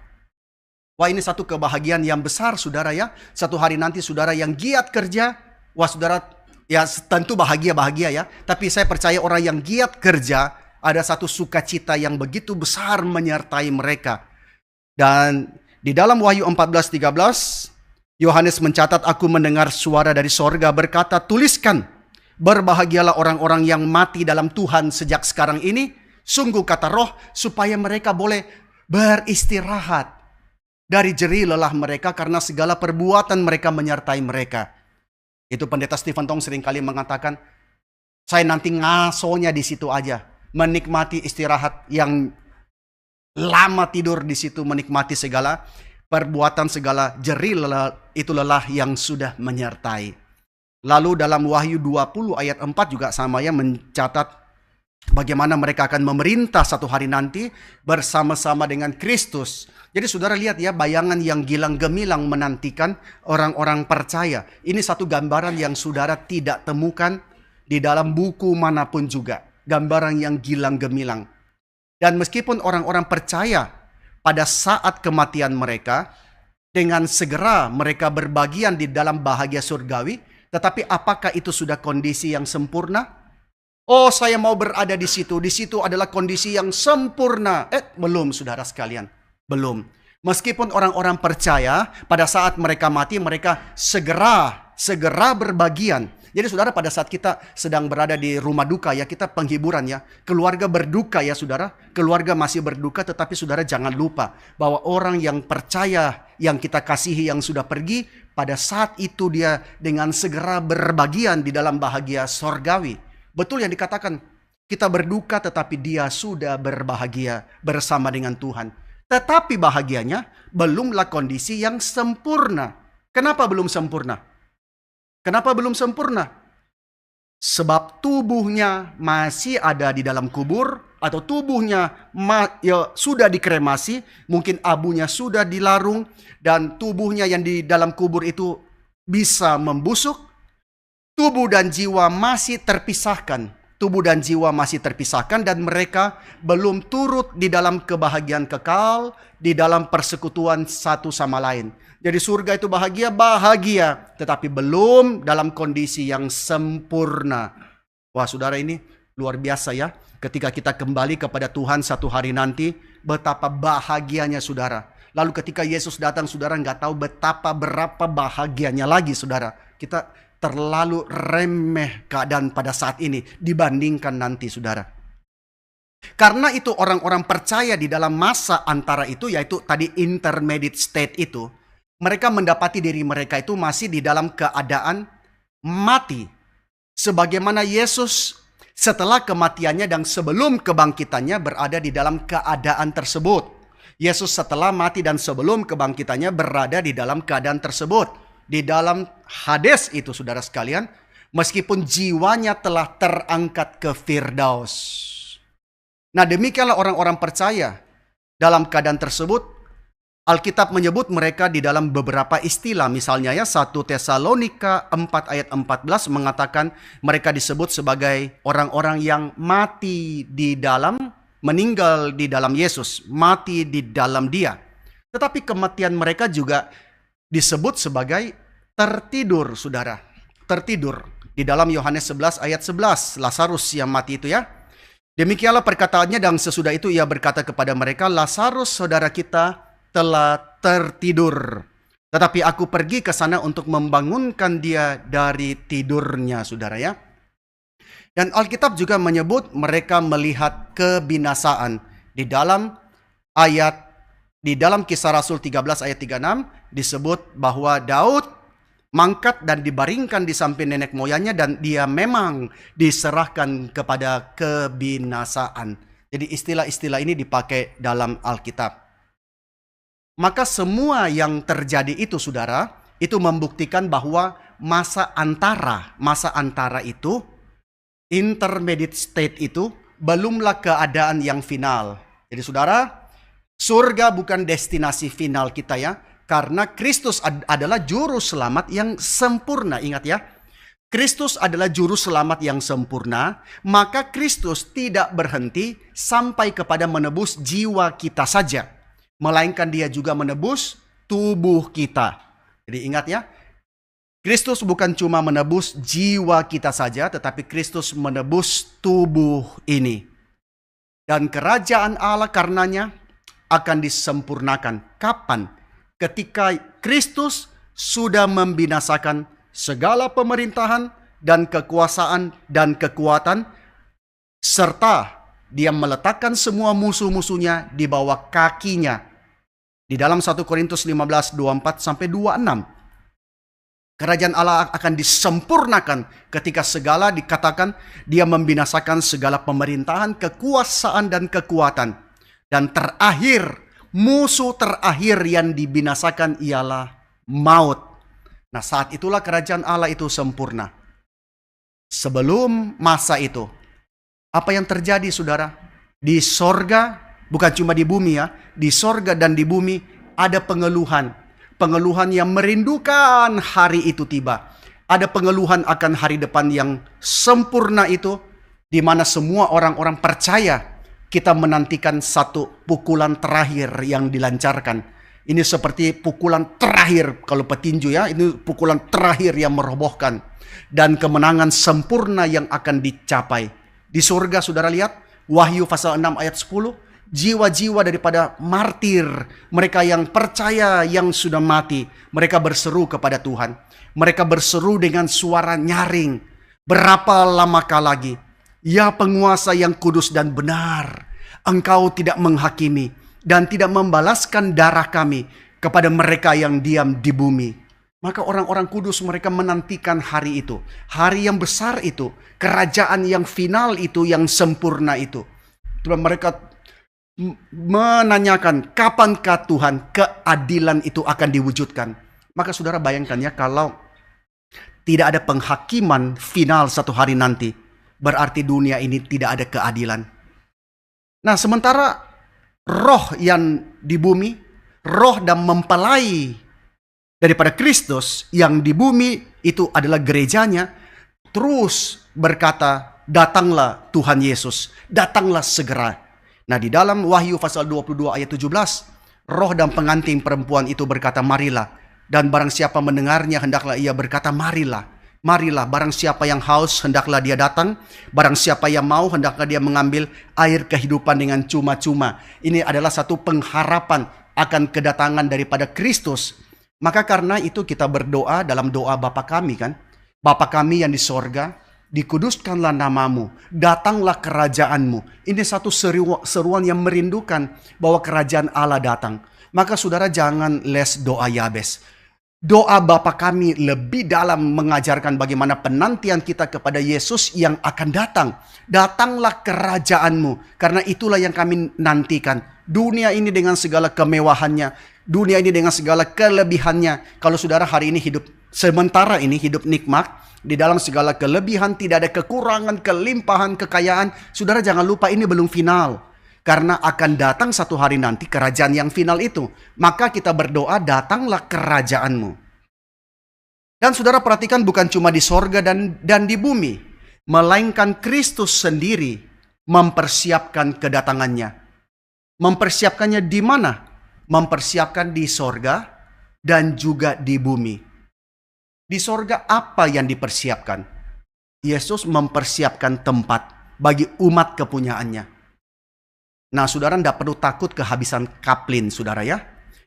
Speaker 3: Wah, ini satu kebahagiaan yang besar, saudara ya. Satu hari nanti saudara yang giat kerja, wah saudara, ya tentu bahagia ya. Tapi saya percaya orang yang giat kerja, ada satu sukacita yang begitu besar menyertai mereka. Dan di dalam Wahyu 14:13, Yohanes mencatat, aku mendengar suara dari sorga berkata, tuliskan, berbahagialah orang-orang yang mati dalam Tuhan sejak sekarang ini. Sungguh kata Roh, supaya mereka boleh beristirahat dari jerih lelah mereka karena segala perbuatan mereka menyertai mereka. Itu pendeta Stephen Tong seringkali mengatakan, saya nanti ngasonya di situ aja, menikmati istirahat yang lama, tidur di situ, menikmati segala perbuatan, segala jerih lelah yang sudah menyertai. Lalu dalam Wahyu 20 ayat 4 juga sama ya, mencatat bagaimana mereka akan memerintah satu hari nanti bersama-sama dengan Kristus. Jadi saudara lihat ya, bayangan yang gilang gemilang menantikan orang-orang percaya. Ini satu gambaran yang saudara tidak temukan di dalam buku manapun juga. Gambaran yang gilang gemilang. Dan meskipun orang-orang percaya pada saat kematian mereka, dengan segera mereka berbagian di dalam bahagia surgawi, tetapi apakah itu sudah kondisi yang sempurna? Oh, saya mau berada di situ. Di situ adalah kondisi yang sempurna. Belum, saudara sekalian. Belum. Meskipun orang-orang percaya pada saat mereka mati, mereka segera berbagian. Jadi saudara, pada saat kita sedang berada di rumah duka ya, kita penghiburan ya. Keluarga berduka ya saudara. Keluarga masih berduka, tetapi saudara jangan lupa bahwa orang yang percaya, yang kita kasihi, yang sudah pergi, pada saat itu dia dengan segera berbagian di dalam bahagia sorgawi. Betul yang dikatakan, kita berduka tetapi dia sudah berbahagia bersama dengan Tuhan. Tetapi bahagianya belumlah kondisi yang sempurna. Kenapa belum sempurna? Kenapa belum sempurna? Sebab tubuhnya masih ada di dalam kubur, atau tubuhnya sudah dikremasi, mungkin abunya sudah dilarung, dan tubuhnya yang di dalam kubur itu bisa membusuk. Tubuh dan jiwa masih terpisahkan. Tubuh dan jiwa masih terpisahkan dan mereka belum turut di dalam kebahagiaan kekal, di dalam persekutuan satu sama lain. Jadi surga itu bahagia, tetapi belum dalam kondisi yang sempurna. Wah saudara, ini luar biasa ya. Ketika kita kembali kepada Tuhan satu hari nanti, betapa bahagianya saudara. Lalu ketika Yesus datang, saudara nggak tahu berapa bahagianya lagi saudara. Kita terlalu remeh keadaan pada saat ini dibandingkan nanti saudara. Karena itu orang-orang percaya di dalam masa antara itu, yaitu tadi intermediate state itu, mereka mendapati diri mereka itu masih di dalam keadaan mati. Sebagaimana Yesus setelah kematiannya dan sebelum kebangkitannya berada di dalam keadaan tersebut. Yesus setelah mati dan sebelum kebangkitannya berada di dalam keadaan tersebut. Di dalam Hades itu saudara sekalian, meskipun jiwanya telah terangkat ke Firdaus. Nah demikianlah orang-orang percaya dalam keadaan tersebut. Alkitab menyebut mereka di dalam beberapa istilah. Misalnya ya 1 Tesalonika 4 ayat 14 mengatakan mereka disebut sebagai orang-orang yang mati di dalam, meninggal di dalam Yesus, mati di dalam Dia. Tetapi kematian mereka juga disebut sebagai tertidur, saudara. Tertidur. Di dalam Yohanes 11 ayat 11, Lazarus yang mati itu ya. Demikianlah perkataannya, dan sesudah itu ia berkata kepada mereka, Lazarus saudara kita telah tertidur. Tetapi aku pergi ke sana untuk membangunkan dia dari tidurnya, saudara ya. Dan Alkitab juga menyebut mereka melihat kebinasaan. Di dalam Kisah Rasul 13 ayat 36 disebut bahwa Daud mangkat dan dibaringkan di samping nenek moyangnya dan dia memang diserahkan kepada kebinasaan. Jadi istilah-istilah ini dipakai dalam Alkitab. Maka semua yang terjadi itu saudara, itu membuktikan bahwa masa antara itu intermediate state itu belumlah keadaan yang final. Jadi saudara, surga bukan destinasi final kita ya. Karena Kristus adalah juru selamat yang sempurna. Ingat ya, Kristus adalah juru selamat yang sempurna. Maka Kristus tidak berhenti sampai kepada menebus jiwa kita saja. Melainkan dia juga menebus tubuh kita. Jadi ingat ya, Kristus bukan cuma menebus jiwa kita saja, tetapi Kristus menebus tubuh ini. Dan kerajaan Allah karenanya akan disempurnakan. Kapan? Ketika Kristus sudah membinasakan segala pemerintahan dan kekuasaan dan kekuatan, serta dia meletakkan semua musuh-musuhnya di bawah kakinya. Di dalam 1 Korintus 15:24-26. Kerajaan Allah akan disempurnakan ketika segala dikatakan dia membinasakan segala pemerintahan, kekuasaan, dan kekuatan. Dan terakhir, musuh terakhir yang dibinasakan ialah maut. Nah, saat itulah kerajaan Allah itu sempurna. Sebelum masa itu, apa yang terjadi saudara? Di sorga, bukan cuma di bumi ya, di sorga dan di bumi ada pengeluhan. Pengeluhan yang merindukan hari itu tiba. Ada pengeluhan akan hari depan yang sempurna itu, di mana semua orang-orang percaya kita menantikan satu pukulan terakhir yang dilancarkan. Ini seperti pukulan terakhir kalau petinju ya, ini pukulan terakhir yang merobohkan. Dan kemenangan sempurna yang akan dicapai. Di surga saudara lihat, Wahyu pasal 6 ayat 10, jiwa-jiwa daripada martir, mereka yang percaya yang sudah mati, mereka berseru kepada Tuhan. Mereka berseru dengan suara nyaring, berapa lamakah lagi, ya penguasa yang kudus dan benar, engkau tidak menghakimi dan tidak membalaskan darah kami kepada mereka yang diam di bumi. Maka orang-orang kudus mereka menantikan hari itu, hari yang besar itu, kerajaan yang final itu, yang sempurna itu. Mereka menanyakan kapankah Tuhan keadilan itu akan diwujudkan. Maka saudara bayangkan ya, kalau tidak ada penghakiman final satu hari nanti, berarti dunia ini tidak ada keadilan. Nah, sementara roh yang di bumi, roh dan mempelai daripada Kristus yang di bumi itu adalah gerejanya, terus berkata, datanglah Tuhan Yesus, datanglah segera. Nah, di dalam Wahyu pasal 22 ayat 17, roh dan pengantin perempuan itu berkata, marilah. Dan barang siapa mendengarnya, hendaklah ia berkata, marilah. Marilah, barang siapa yang haus, hendaklah dia datang. Barang siapa yang mau, hendaklah dia mengambil air kehidupan dengan cuma-cuma. Ini adalah satu pengharapan akan kedatangan daripada Kristus. Maka karena itu kita berdoa dalam doa Bapa kami kan. Bapa kami yang di sorga, dikuduskanlah namamu, datanglah kerajaanmu. Ini satu seruan yang merindukan bahwa kerajaan Allah datang. Maka saudara jangan les doa Yabes. Doa Bapa kami lebih dalam mengajarkan bagaimana penantian kita kepada Yesus yang akan datang. Datanglah kerajaanmu, karena itulah yang kami nantikan. Dunia ini dengan segala kemewahannya, dunia ini dengan segala kelebihannya. Kalau saudara hari ini hidup, sementara ini hidup nikmat, di dalam segala kelebihan, tidak ada kekurangan, kelimpahan, kekayaan. Saudara jangan lupa ini belum final. Karena akan datang satu hari nanti kerajaan yang final itu. Maka kita berdoa, datanglah kerajaanmu. Dan saudara perhatikan, bukan cuma di sorga dan di bumi. Melainkan Kristus sendiri mempersiapkan kedatangannya. Mempersiapkannya di mana? Mempersiapkan di sorga dan juga di bumi. Di sorga apa yang dipersiapkan? Yesus mempersiapkan tempat bagi umat kepunyaannya. Nah, saudara tidak perlu takut kehabisan kaplin, saudara ya.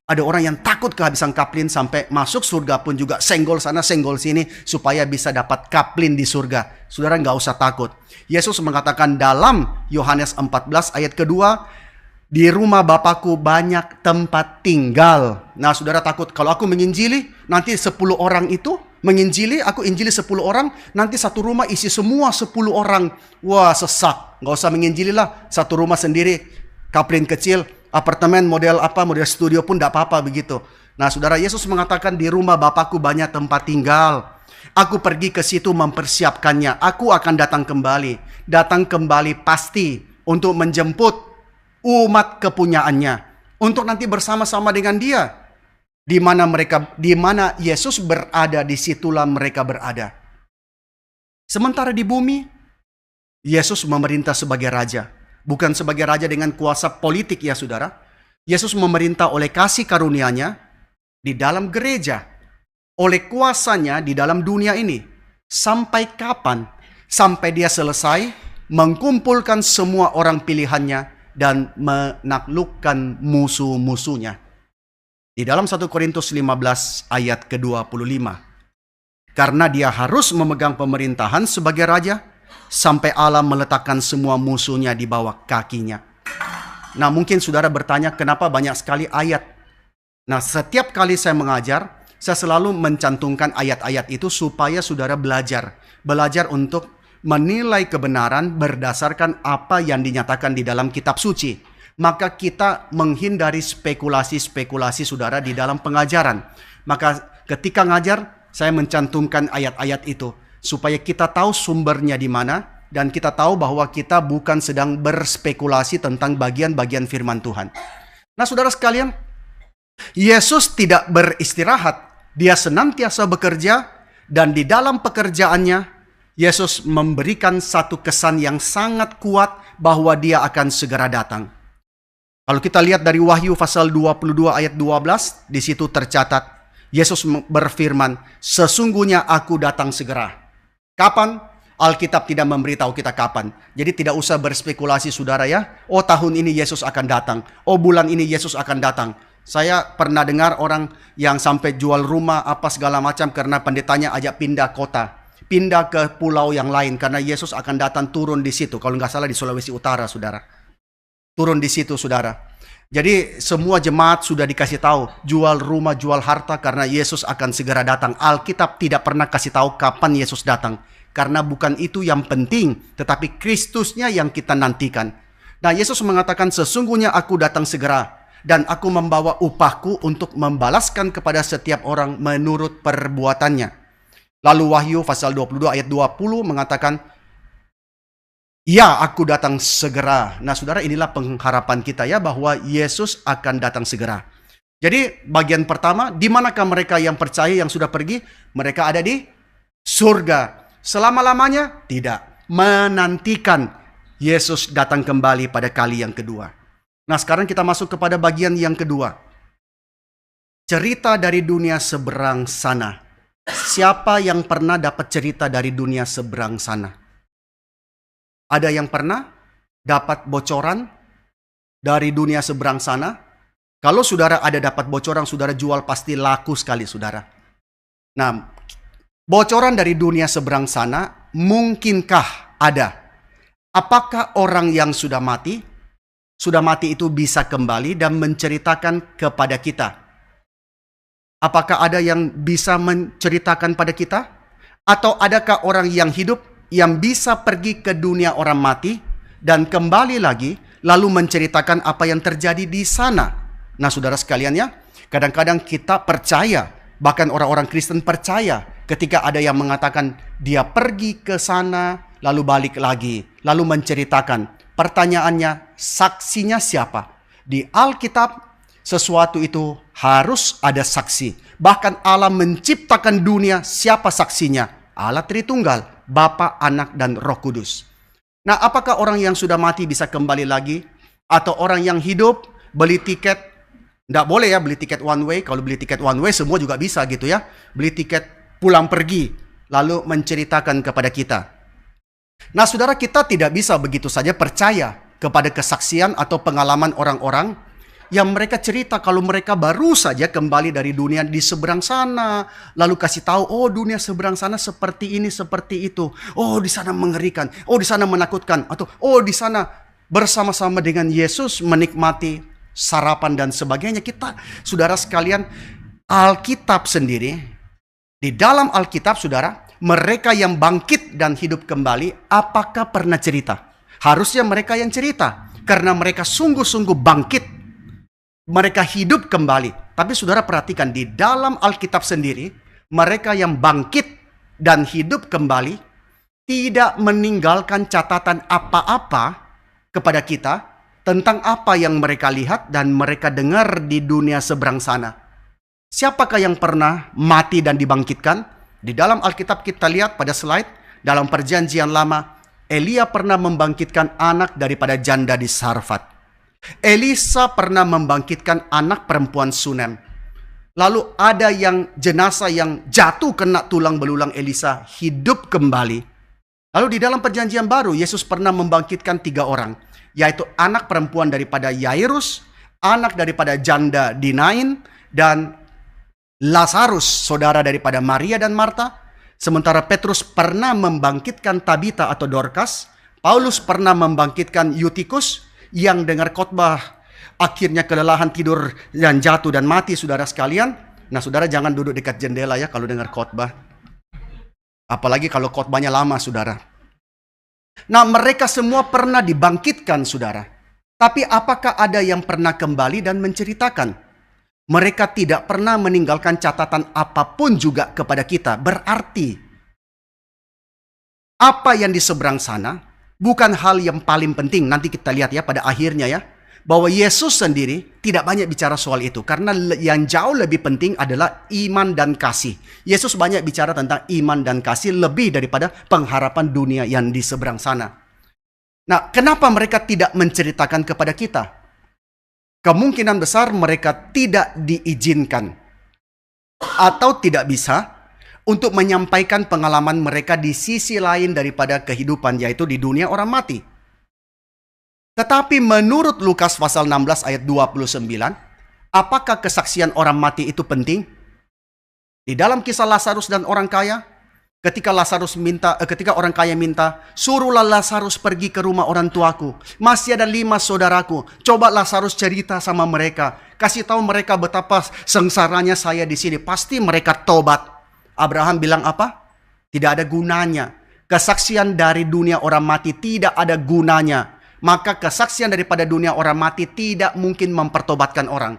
Speaker 3: Ada orang yang takut kehabisan kaplin sampai masuk surga pun juga senggol sana, senggol sini supaya bisa dapat kaplin di surga. Saudara nggak usah takut. Yesus mengatakan dalam Yohanes 14 ayat kedua, di rumah Bapakku banyak tempat tinggal. Nah, saudara takut kalau aku menginjili, nanti 10 orang itu menginjili, aku injili 10 orang, nanti satu rumah isi semua 10 orang. Wah, sesak. Nggak usah menginjili lah, satu rumah sendiri, kaplin kecil, apartemen model apa, model studio pun tidak apa-apa begitu. Nah, saudara, Yesus mengatakan di rumah Bapakku banyak tempat tinggal. Aku pergi ke situ mempersiapkannya. Aku akan datang kembali. Datang kembali pasti untuk menjemput umat kepunyaannya. Untuk nanti bersama-sama dengan dia. Di mana Yesus berada, disitulah mereka berada. Sementara di bumi, Yesus memerintah sebagai raja. Bukan sebagai raja dengan kuasa politik ya saudara. Yesus memerintah oleh kasih karunia-Nya di dalam gereja. Oleh kuasanya di dalam dunia ini. Sampai kapan? Sampai dia selesai mengkumpulkan semua orang pilihannya dan menaklukkan musuh-musuhnya. Di dalam 1 Korintus 15 ayat ke-25. Karena dia harus memegang pemerintahan sebagai raja sampai Allah meletakkan semua musuhnya di bawah kakinya. Nah, mungkin saudara bertanya kenapa banyak sekali ayat. Nah, setiap kali saya mengajar, saya selalu mencantumkan ayat-ayat itu supaya saudara belajar untuk menilai kebenaran berdasarkan apa yang dinyatakan di dalam kitab suci. Maka kita menghindari spekulasi-spekulasi saudara di dalam pengajaran. Maka ketika ngajar, saya mencantumkan ayat-ayat itu supaya kita tahu sumbernya di mana dan kita tahu bahwa kita bukan sedang berspekulasi tentang bagian-bagian firman Tuhan. Nah, saudara sekalian, Yesus tidak beristirahat. Dia senantiasa bekerja dan di dalam pekerjaannya Yesus memberikan satu kesan yang sangat kuat bahwa dia akan segera datang. Kalau kita lihat dari Wahyu pasal 22 ayat 12, di situ tercatat Yesus berfirman, "Sesungguhnya aku datang segera." Kapan? Alkitab tidak memberitahu kita kapan. Jadi tidak usah berspekulasi saudara ya. Oh, tahun ini Yesus akan datang. Oh, bulan ini Yesus akan datang. Saya pernah dengar orang yang sampai jual rumah apa segala macam karena pendetanya ajak pindah kota. Pindah ke pulau yang lain karena Yesus akan datang turun di situ. Kalau nggak salah di Sulawesi Utara, saudara. Turun di situ, saudara. Jadi semua jemaat sudah dikasih tahu. Jual rumah, jual harta karena Yesus akan segera datang. Alkitab tidak pernah kasih tahu kapan Yesus datang. Karena bukan itu yang penting. Tetapi Kristusnya yang kita nantikan. Nah, Yesus mengatakan sesungguhnya aku datang segera. Dan aku membawa upahku untuk membalaskan kepada setiap orang menurut perbuatannya. Lalu Wahyu pasal 22 ayat 20 mengatakan, "Ya, aku datang segera." Nah, saudara, inilah pengharapan kita ya bahwa Yesus akan datang segera. Jadi, bagian pertama, di manakah mereka yang percaya yang sudah pergi? Mereka ada di surga. Selama-lamanya? Tidak. Menantikan Yesus datang kembali pada kali yang kedua. Nah, sekarang kita masuk kepada bagian yang kedua. Cerita dari dunia seberang sana. Siapa yang pernah dapat cerita dari dunia seberang sana? Ada yang pernah dapat bocoran dari dunia seberang sana? Kalau saudara ada dapat bocoran, saudara jual pasti laku sekali, saudara. Nah, bocoran dari dunia seberang sana mungkinkah ada? Apakah orang yang sudah mati itu bisa kembali dan menceritakan kepada kita? Apakah ada yang bisa menceritakan pada kita? Atau adakah orang yang hidup yang bisa pergi ke dunia orang mati dan kembali lagi lalu menceritakan apa yang terjadi di sana? Nah, saudara sekalian ya, kadang-kadang kita percaya, bahkan orang-orang Kristen percaya ketika ada yang mengatakan dia pergi ke sana lalu balik lagi, lalu menceritakan. Pertanyaannya, saksinya siapa? Di Alkitab, sesuatu itu harus ada saksi. Bahkan Allah menciptakan dunia, siapa saksinya? Allah Tritunggal, Bapa, Anak, dan Roh Kudus. Nah, apakah orang yang sudah mati bisa kembali lagi? Atau orang yang hidup, beli tiket? Nggak boleh ya beli tiket one way. Kalau beli tiket one way, semua juga bisa gitu ya. Beli tiket pulang pergi, lalu menceritakan kepada kita. Nah, saudara, kita tidak bisa begitu saja percaya kepada kesaksian atau pengalaman orang-orang yang mereka cerita kalau mereka baru saja kembali dari dunia di seberang sana, lalu kasih tahu, oh dunia seberang sana seperti ini, seperti itu. Oh, di sana mengerikan. Oh, di sana menakutkan. Atau oh, di sana bersama-sama dengan Yesus menikmati sarapan dan sebagainya. Kita, saudara sekalian, Alkitab sendiri, di dalam Alkitab, saudara, mereka yang bangkit dan hidup kembali, apakah pernah cerita? Harusnya mereka yang cerita. Karena mereka sungguh-sungguh bangkit. Mereka hidup kembali. Tapi saudara perhatikan, di dalam Alkitab sendiri, mereka yang bangkit dan hidup kembali tidak meninggalkan catatan apa-apa kepada kita tentang apa yang mereka lihat dan mereka dengar di dunia seberang sana. Siapakah yang pernah mati dan dibangkitkan? Di dalam Alkitab kita lihat pada slide, dalam perjanjian lama, Elia pernah membangkitkan anak daripada janda di Sarfat. Elisa pernah membangkitkan anak perempuan Sunem. Lalu ada yang jenazah yang jatuh kena tulang belulang Elisa hidup kembali. Lalu di dalam perjanjian baru Yesus pernah membangkitkan 3 orang, yaitu anak perempuan daripada Yairus, anak daripada janda di Nain, dan Lazarus, saudara daripada Maria dan Marta. Sementara Petrus pernah membangkitkan Tabita atau Dorcas, Paulus pernah membangkitkan Eutikus yang dengar khotbah akhirnya kelelahan tidur dan jatuh dan mati, saudara sekalian. Nah, saudara jangan duduk dekat jendela ya kalau dengar khotbah. Apalagi kalau khotbahnya lama, saudara. Nah, mereka semua pernah dibangkitkan, saudara. Tapi apakah ada yang pernah kembali dan menceritakan? Mereka tidak pernah meninggalkan catatan apapun juga kepada kita. Berarti, apa yang di seberang sana bukan hal yang paling penting. Nanti kita lihat ya pada akhirnya ya. Bahwa Yesus sendiri tidak banyak bicara soal itu. Karena yang jauh lebih penting adalah iman dan kasih. Yesus banyak bicara tentang iman dan kasih lebih daripada pengharapan dunia yang di seberang sana. Nah, kenapa mereka tidak menceritakan kepada kita? Kemungkinan besar mereka tidak diizinkan atau tidak bisa untuk menyampaikan pengalaman mereka di sisi lain daripada kehidupan, yaitu di dunia orang mati. Tetapi menurut Lukas pasal 16 ayat 29, apakah kesaksian orang mati itu penting? Di dalam kisah Lazarus dan orang kaya, ketika orang kaya minta, suruhlah Lazarus pergi ke rumah orang tuaku. Masih ada 5 saudaraku. Coba Lazarus cerita sama mereka. Kasih tahu mereka betapa sengsaranya saya di sini. Pasti mereka tobat. Abraham bilang apa? Tidak ada gunanya. Kesaksian dari dunia orang mati tidak ada gunanya. Maka kesaksian daripada dunia orang mati tidak mungkin mempertobatkan orang.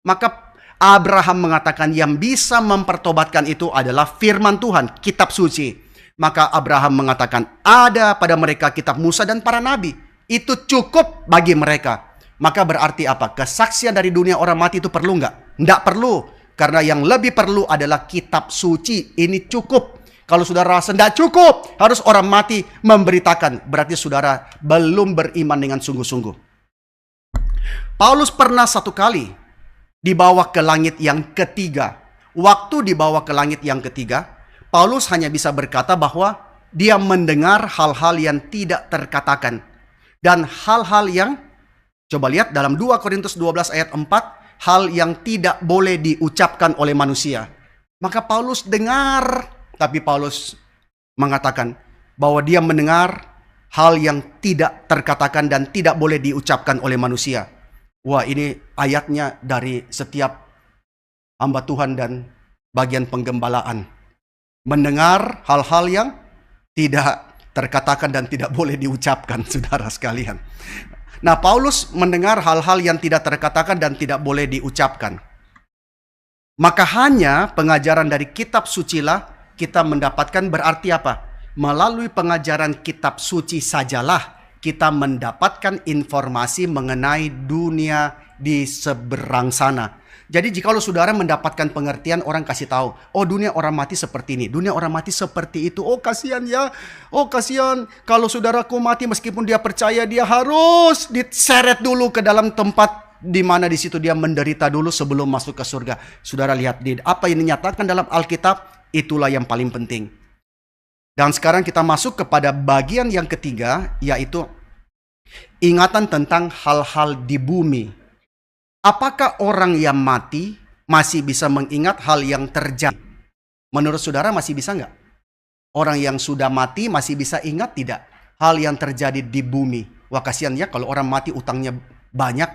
Speaker 3: Maka Abraham mengatakan yang bisa mempertobatkan itu adalah firman Tuhan, kitab suci. Maka Abraham mengatakan ada pada mereka kitab Musa dan para nabi. Itu cukup bagi mereka. Maka berarti apa? Kesaksian dari dunia orang mati itu perlu nggak? Nggak perlu. Karena yang lebih perlu adalah kitab suci. Ini cukup. Kalau saudara rasa tidak cukup, harus orang mati memberitakan. Berarti saudara belum beriman dengan sungguh-sungguh. Paulus pernah 1 kali dibawa ke langit yang ketiga. Waktu dibawa ke langit yang ketiga, Paulus hanya bisa berkata bahwa dia mendengar hal-hal yang tidak terkatakan. Dan hal-hal yang, coba lihat dalam 2 Korintus 12 ayat 4, hal yang tidak boleh diucapkan oleh manusia. Maka Paulus dengar. Tapi Paulus mengatakan bahwa dia mendengar hal yang tidak terkatakan dan tidak boleh diucapkan oleh manusia. Wah, ini ayatnya dari setiap hamba Tuhan dan bagian penggembalaan. Mendengar hal-hal yang tidak terkatakan dan tidak boleh diucapkan, saudara sekalian. Nah, Paulus mendengar hal-hal yang tidak terkatakan dan tidak boleh diucapkan. Maka hanya pengajaran dari kitab sucilah kita mendapatkan. Berarti apa? Melalui pengajaran kitab suci sajalah kita mendapatkan informasi mengenai dunia di seberang sana. Jadi jika saudara mendapatkan pengertian, orang kasih tahu, oh dunia orang mati seperti ini, dunia orang mati seperti itu. Oh kasihan ya, oh kasihan kalau saudaraku mati meskipun dia percaya, dia harus diseret dulu ke dalam tempat di mana di situ dia menderita dulu sebelum masuk ke surga. Saudara lihat apa yang dinyatakan dalam Alkitab. Itulah yang paling penting. Dan sekarang kita masuk kepada bagian yang ketiga, yaitu ingatan tentang hal-hal di bumi. Apakah orang yang mati masih bisa mengingat hal yang terjadi? Menurut saudara masih bisa nggak? Orang yang sudah mati masih bisa ingat tidak hal yang terjadi di bumi? Wah kasihan ya kalau orang mati utangnya banyak.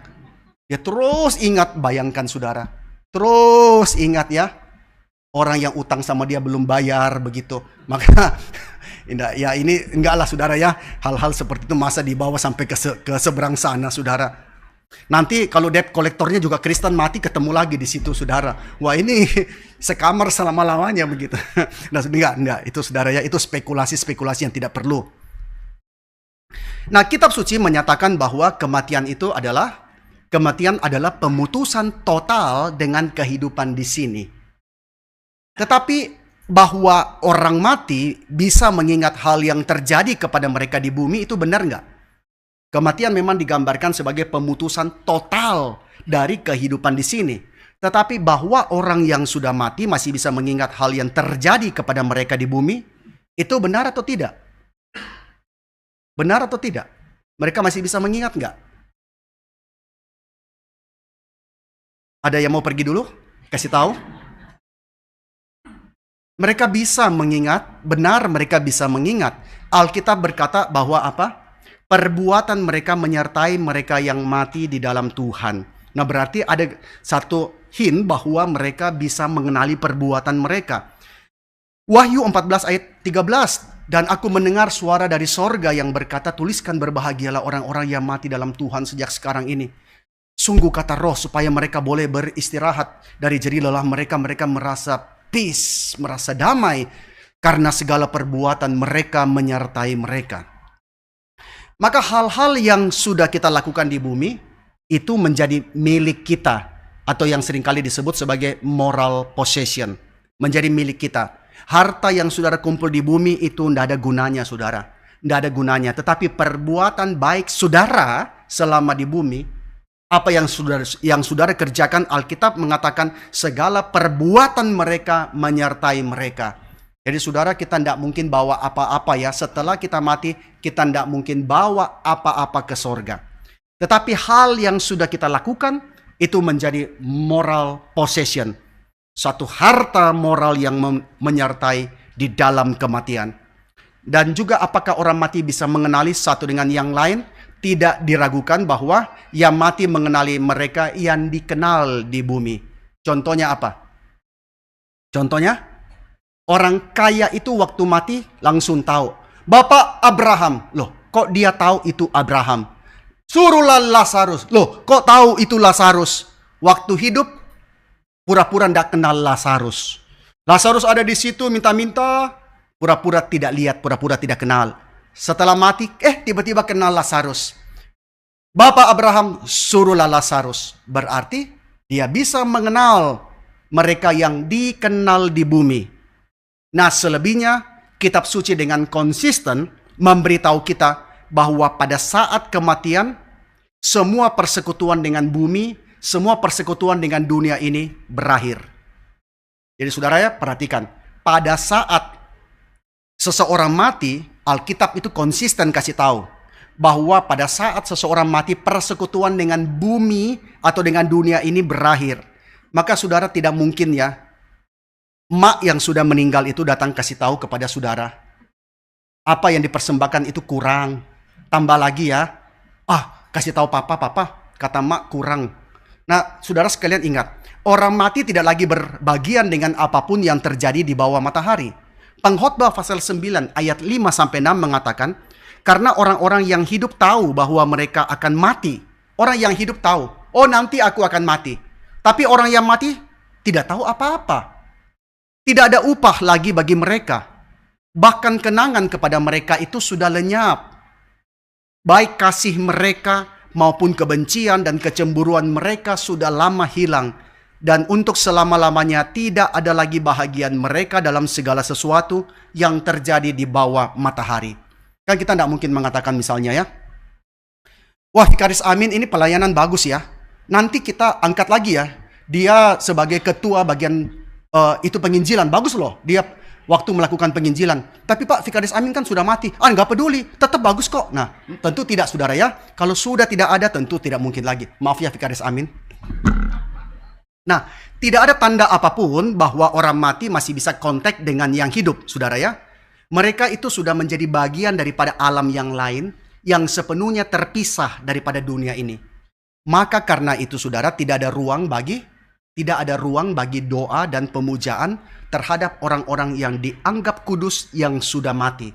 Speaker 3: Dia terus ingat, bayangkan saudara. Terus ingat ya. Orang yang utang sama dia belum bayar begitu. Maka ya ini enggak lah saudara ya. Hal-hal seperti itu masa dibawa sampai ke seberang sana saudara. Nanti kalau debt kolektornya juga Kristen mati ketemu lagi di situ, saudara. Wah, ini sekamar selama-lamanya begitu. Nah, enggak. Itu saudara ya, itu spekulasi-spekulasi yang tidak perlu. Nah, kitab suci menyatakan bahwa kematian adalah pemutusan total dengan kehidupan di sini. Tetapi bahwa orang mati bisa mengingat hal yang terjadi kepada mereka di bumi, itu benar nggak? Kematian memang digambarkan sebagai pemutusan total dari kehidupan di sini. Tetapi bahwa orang yang sudah mati masih bisa mengingat hal yang terjadi kepada mereka di bumi, itu benar atau tidak? Benar atau tidak? Mereka masih bisa mengingat nggak? Ada yang mau pergi dulu? Kasih tahu. Mereka bisa mengingat, benar mereka bisa mengingat. Alkitab berkata bahwa apa? Perbuatan mereka menyertai mereka yang mati di dalam Tuhan. Nah, berarti ada satu hint bahwa mereka bisa mengenali perbuatan mereka. Wahyu 14 ayat 13. Dan aku mendengar suara dari sorga yang berkata, tuliskan berbahagialah orang-orang yang mati dalam Tuhan sejak sekarang ini. Sungguh kata roh supaya mereka boleh beristirahat dari jerih lelah mereka. Mereka merasa peace, merasa damai karena segala perbuatan mereka menyertai mereka. Maka hal-hal yang sudah kita lakukan di bumi itu menjadi milik kita, atau yang seringkali disebut sebagai moral possession, menjadi milik kita. Harta yang saudara kumpul di bumi itu tidak ada gunanya, saudara. Tidak ada gunanya. Tetapi perbuatan baik saudara selama di bumi, apa yang saudara kerjakan, Alkitab mengatakan segala perbuatan mereka menyertai mereka. Jadi saudara, kita tidak mungkin bawa apa-apa ya. Setelah kita mati, kita tidak mungkin bawa apa-apa ke sorga. Tetapi hal yang sudah kita lakukan, itu menjadi moral possession. Satu harta moral yang menyertai di dalam kematian. Dan juga apakah orang mati bisa mengenali satu dengan yang lain? Tidak diragukan bahwa yang mati mengenali mereka yang dikenal di bumi. Contohnya apa? Contohnya, orang kaya itu waktu mati langsung tahu. Bapak Abraham. Loh, kok dia tahu itu Abraham? Suruhlah Lazarus. Loh, kok tahu itu Lazarus? Waktu hidup, pura-pura tidak kenal Lazarus. Lazarus ada di situ minta-minta, pura-pura tidak lihat, pura-pura tidak kenal. Setelah mati, tiba-tiba kenal Lazarus. Bapak Abraham, suruhlah Lazarus. Berarti dia bisa mengenal mereka yang dikenal di bumi. Nah, selebihnya kitab suci dengan konsisten memberitahu kita bahwa pada saat kematian, semua persekutuan dengan bumi, semua persekutuan dengan dunia ini berakhir. Jadi saudara ya, perhatikan. Pada saat seseorang mati, Alkitab itu konsisten kasih tahu bahwa pada saat seseorang mati, persekutuan dengan bumi atau dengan dunia ini berakhir. Maka saudara tidak mungkin ya, mak yang sudah meninggal itu datang kasih tahu kepada saudara, apa yang dipersembahkan itu kurang, tambah lagi ya. Kasih tahu papa, kata mak kurang. Nah, saudara sekalian ingat, orang mati tidak lagi berbagian dengan apapun yang terjadi di bawah matahari. Pengkhotbah pasal 9 ayat 5-6 mengatakan, karena orang-orang yang hidup tahu bahwa mereka akan mati. Orang yang hidup tahu, nanti aku akan mati. Tapi orang yang mati tidak tahu apa-apa. Tidak ada upah lagi bagi mereka. Bahkan kenangan kepada mereka itu sudah lenyap. Baik kasih mereka maupun kebencian dan kecemburuan mereka sudah lama hilang. Dan untuk selama-lamanya tidak ada lagi bahagian mereka dalam segala sesuatu yang terjadi di bawah matahari. Kan kita tidak mungkin mengatakan misalnya ya, wah, Vikaris Amin ini pelayanan bagus ya, nanti kita angkat lagi ya, dia sebagai ketua bagian itu penginjilan, bagus loh dia waktu melakukan penginjilan. Tapi Pak, Vikaris Amin kan sudah mati. Nggak peduli, tetap bagus kok. Nah, tentu tidak saudara ya, kalau sudah tidak ada tentu tidak mungkin lagi. Maaf ya Vikaris Amin. Nah, tidak ada tanda apapun bahwa orang mati masih bisa kontak dengan yang hidup, saudara ya. Mereka itu sudah menjadi bagian daripada alam yang lain yang sepenuhnya terpisah daripada dunia ini. Maka karena itu, saudara, tidak ada ruang bagi doa dan pemujaan terhadap orang-orang yang dianggap kudus yang sudah mati.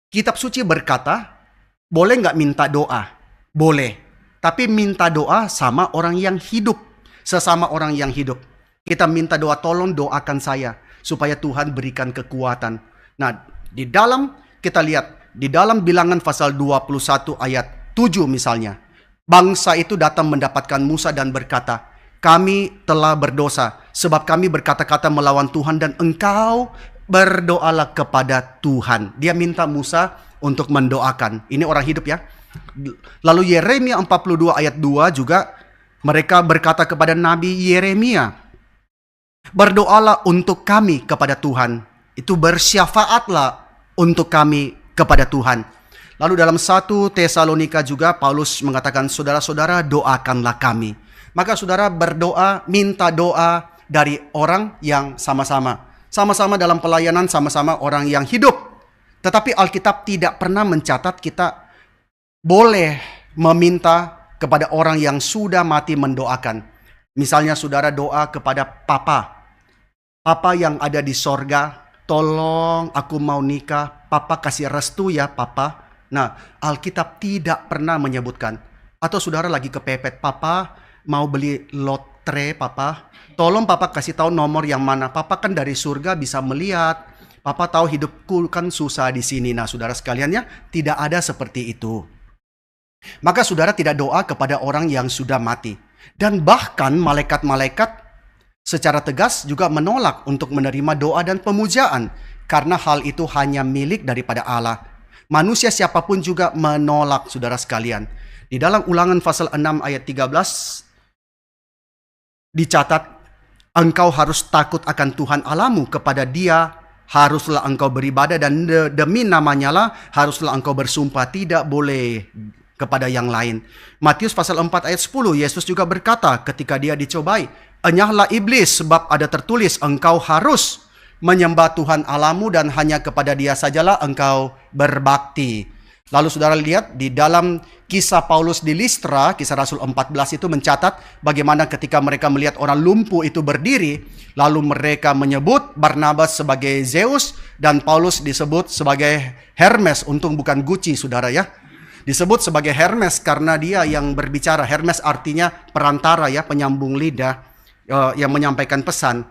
Speaker 3: Kitab suci berkata, boleh nggak minta doa? Boleh. tapi minta doa sama orang yang hidup, sesama orang yang hidup. Kita minta doa, tolong doakan saya supaya Tuhan berikan kekuatan. Nah, di dalam kita lihat di dalam Bilangan pasal 21 ayat 7 misalnya, bangsa itu datang mendapatkan Musa dan berkata, kami telah berdosa sebab kami berkata-kata melawan Tuhan dan engkau berdoalah kepada Tuhan. Dia minta Musa untuk mendoakan. Ini orang hidup ya. Lalu Yeremia 42 ayat 2 juga mereka berkata kepada Nabi Yeremia, berdoalah untuk kami kepada Tuhan. Itu bersyafaatlah untuk kami kepada Tuhan. Lalu dalam 1 Tesalonika juga Paulus mengatakan, saudara-saudara doakanlah kami. Maka saudara berdoa, minta doa dari orang yang sama-sama dalam pelayanan, sama-sama orang yang hidup. Tetapi Alkitab tidak pernah mencatat kita boleh meminta kepada orang yang sudah mati mendoakan. Misalnya saudara doa kepada Papa yang ada di sorga, tolong aku mau nikah, Papa kasih restu ya Papa. Nah, Alkitab tidak pernah menyebutkan. Atau saudara lagi kepepet, Papa mau beli lotre Papa, tolong Papa kasih tahu nomor yang mana. Papa kan dari surga bisa melihat. Papa tahu hidupku kan susah di sini. Nah, saudara sekalian ya, tidak ada seperti itu. Maka saudara tidak doa kepada orang yang sudah mati. Dan bahkan malaikat-malaikat secara tegas juga menolak untuk menerima doa dan pemujaan. Karena hal itu hanya milik daripada Allah. Manusia siapapun juga menolak, saudara sekalian. Di dalam Ulangan pasal 6 ayat 13 dicatat, engkau harus takut akan Tuhan Allahmu, kepada Dia haruslah engkau beribadah dan demi namanya lah haruslah engkau bersumpah, tidak boleh kepada yang lain. Matius pasal 4 ayat 10, Yesus juga berkata ketika dia dicobai, enyahlah iblis sebab ada tertulis engkau harus menyembah Tuhan Allahmu dan hanya kepada Dia sajalah engkau berbakti. Lalu saudara lihat di dalam kisah Paulus di Listra, kisah Rasul 14 itu mencatat bagaimana ketika mereka melihat orang lumpuh itu berdiri, lalu mereka menyebut Barnabas sebagai Zeus dan Paulus disebut sebagai Hermes, untung bukan Gucci saudara ya. Disebut sebagai Hermes karena dia yang berbicara. Hermes artinya perantara ya, penyambung lidah yang menyampaikan pesan.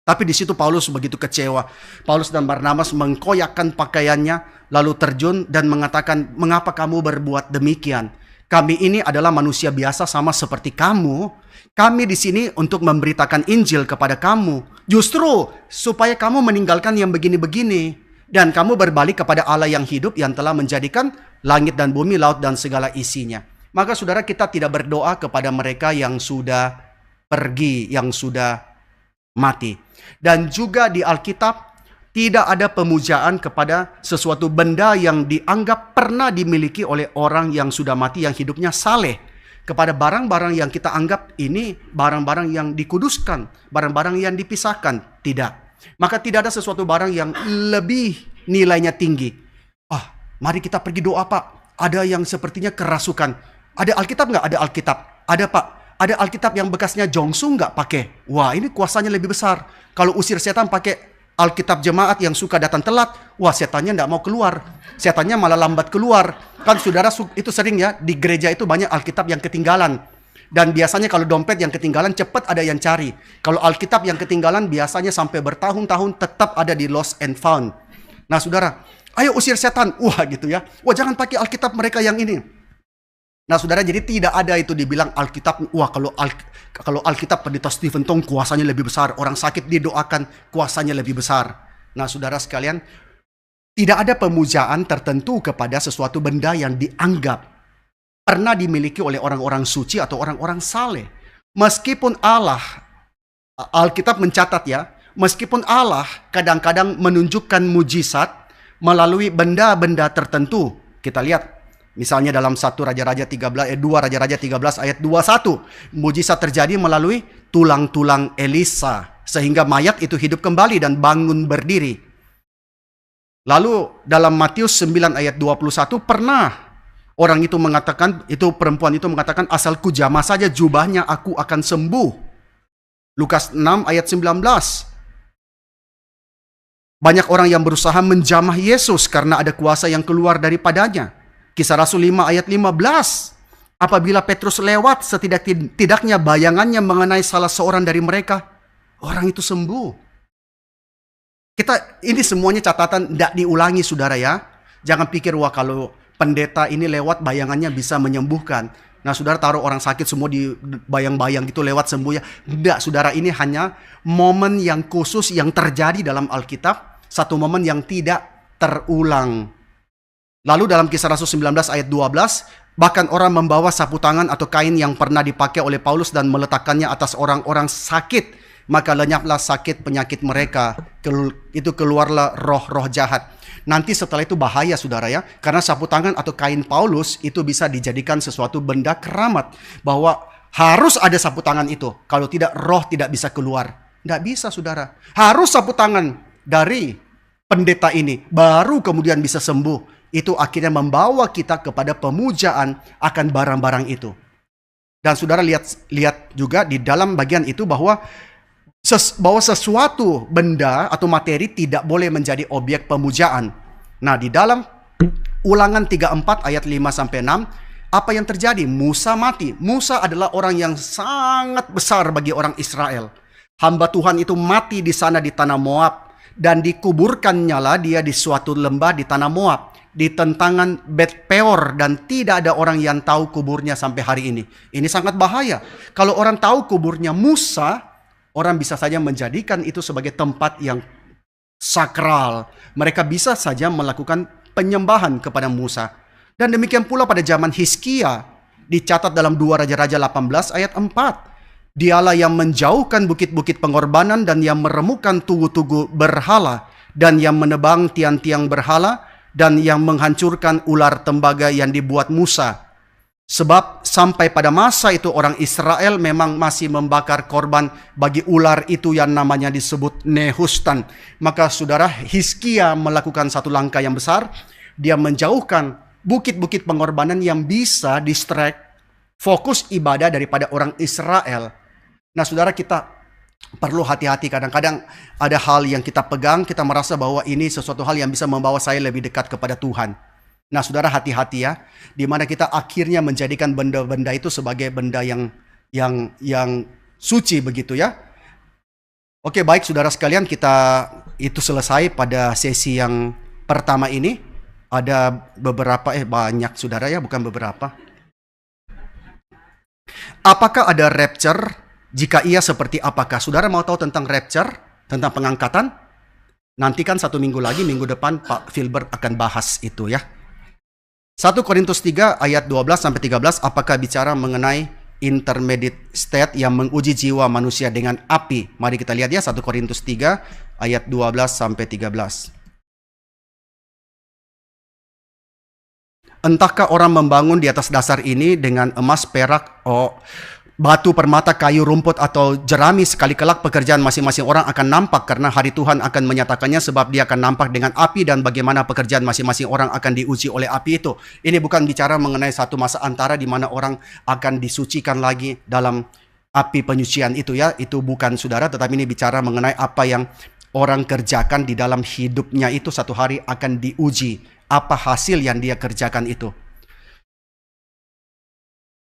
Speaker 3: Tapi di situ Paulus begitu kecewa. Paulus dan Barnabas mengkoyakkan pakaiannya, lalu terjun dan mengatakan, mengapa kamu berbuat demikian? Kami ini adalah manusia biasa sama seperti kamu. Kami di sini untuk memberitakan Injil kepada kamu. Justru supaya kamu meninggalkan yang begini-begini. Dan kamu berbalik kepada Allah yang hidup yang telah menjadikan langit dan bumi, laut dan segala isinya. Maka saudara, kita tidak berdoa kepada mereka yang sudah pergi, yang sudah mati. Dan juga di Alkitab tidak ada pemujaan kepada sesuatu benda yang dianggap pernah dimiliki oleh orang yang sudah mati yang hidupnya saleh. Kepada barang-barang yang kita anggap ini barang-barang yang dikuduskan, barang-barang yang dipisahkan. Tidak. Maka tidak ada sesuatu barang yang lebih nilainya tinggi. Mari kita pergi doa Pak. Ada yang sepertinya kerasukan. Ada Alkitab nggak? Ada Alkitab. Ada Pak. Ada Alkitab yang bekasnya Jongsu nggak pakai? Wah, ini kuasanya lebih besar. Kalau usir setan pakai Alkitab jemaat yang suka datang telat, wah setannya nggak mau keluar. Setannya malah lambat keluar. Kan saudara itu sering ya, di gereja itu banyak Alkitab yang ketinggalan. Dan biasanya kalau dompet yang ketinggalan cepat ada yang cari. Kalau Alkitab yang ketinggalan biasanya sampai bertahun-tahun tetap ada di lost and found. Nah saudara, ayo usir setan. Wah gitu ya. Wah jangan pakai Alkitab mereka yang ini. Nah saudara, jadi tidak ada itu dibilang Alkitab. Wah kalau Alkitab Pendeta Stephen Tong kuasanya lebih besar. Orang sakit didoakan kuasanya lebih besar. Nah saudara sekalian, tidak ada pemujaan tertentu kepada sesuatu benda yang dianggap pernah dimiliki oleh orang-orang suci atau orang-orang saleh. Meskipun Allah, Alkitab mencatat ya, meskipun Allah kadang-kadang menunjukkan mujizat melalui benda-benda tertentu. Kita lihat misalnya dalam 2 Raja-Raja 13 ayat 21, mujizat terjadi melalui tulang-tulang Elisa sehingga mayat itu hidup kembali dan bangun berdiri. Lalu dalam Matius 9 ayat 21 pernah orang itu mengatakan, perempuan itu mengatakan, asalku jamah saja jubahnya aku akan sembuh. Lukas 6 ayat 19. Banyak orang yang berusaha menjamah Yesus karena ada kuasa yang keluar daripadanya. Kisah Rasul 5 ayat 15. Apabila Petrus lewat, setidak-tidaknya bayangannya mengenai salah seorang dari mereka, orang itu sembuh. Ini semuanya catatan, tidak diulangi saudara ya. Jangan pikir, wah kalau pendeta ini lewat bayangannya bisa menyembuhkan. Nah saudara taruh orang sakit semua di bayang-bayang gitu lewat sembuh ya. Tidak saudara, ini hanya momen yang khusus yang terjadi dalam Alkitab. Satu momen yang tidak terulang. Lalu dalam Kisah Rasul 19 ayat 12, bahkan orang membawa sapu tangan atau kain yang pernah dipakai oleh Paulus dan meletakkannya atas orang-orang sakit. Maka lenyaplah sakit penyakit mereka. Itu keluarlah roh-roh jahat. Nanti setelah itu bahaya saudara ya. Karena sapu tangan atau kain Paulus itu bisa dijadikan sesuatu benda keramat. Bahwa harus ada sapu tangan itu. Kalau tidak, roh tidak bisa keluar. Tidak bisa saudara. Harus sapu tangan dari pendeta ini. Baru kemudian bisa sembuh. Itu akhirnya membawa kita kepada pemujaan akan barang-barang itu. Dan saudara lihat juga di dalam bagian itu bahwa sesuatu benda atau materi tidak boleh menjadi objek pemujaan. Nah, di dalam Ulangan 34 ayat 5-6, apa yang terjadi? Musa mati. Musa adalah orang yang sangat besar bagi orang Israel. Hamba Tuhan itu mati di sana di tanah Moab, dan dikuburkannya lah dia di suatu lembah di tanah Moab, di tentangan Bet Peor, dan tidak ada orang yang tahu kuburnya sampai hari ini. Ini sangat bahaya. Kalau orang tahu kuburnya Musa, orang bisa saja menjadikan itu sebagai tempat yang sakral. Mereka bisa saja melakukan penyembahan kepada Musa. Dan demikian pula pada zaman Hizkia, dicatat dalam 2 Raja-Raja 18 ayat 4. Dialah yang menjauhkan bukit-bukit pengorbanan dan yang meremukkan tugu-tugu berhala, dan yang menebang tiang-tiang berhala, dan yang menghancurkan ular tembaga yang dibuat Musa. Sebab sampai pada masa itu orang Israel memang masih membakar korban bagi ular itu yang namanya disebut Nehustan. Maka saudara, Hizkia melakukan satu langkah yang besar. Dia menjauhkan bukit-bukit pengorbanan yang bisa distract fokus ibadah daripada orang Israel. Nah saudara, kita perlu hati-hati. Kadang-kadang ada hal yang kita pegang, kita merasa bahwa ini sesuatu hal yang bisa membawa saya lebih dekat kepada Tuhan. Nah saudara, hati-hati ya, di mana kita akhirnya menjadikan benda-benda itu sebagai benda yang suci begitu ya. Oke, baik saudara sekalian, kita itu selesai pada sesi yang pertama ini. Ada beberapa, banyak saudara ya, bukan beberapa. Apakah ada rapture? Jika iya, seperti apakah? Saudara mau tahu tentang rapture, tentang pengangkatan? Nanti kan 1 minggu lagi, minggu depan Pak Filbert akan bahas itu ya. 1 Korintus 3 ayat 12-13, apakah bicara mengenai intermediate state yang menguji jiwa manusia dengan api? Mari kita lihat ya, 1 Korintus 3 ayat 12-13. Entahkah orang membangun di atas dasar ini dengan emas, perak, batu, permata, kayu, rumput, atau jerami, sekali kelak pekerjaan masing-masing orang akan nampak, karena hari Tuhan akan menyatakannya, sebab dia akan nampak dengan api, dan bagaimana pekerjaan masing-masing orang akan diuji oleh api itu. Ini bukan bicara mengenai satu masa antara di mana orang akan disucikan lagi dalam api penyucian itu ya. Itu bukan saudara, tetapi ini bicara mengenai apa yang orang kerjakan di dalam hidupnya itu satu hari akan diuji. Apa hasil yang dia kerjakan itu.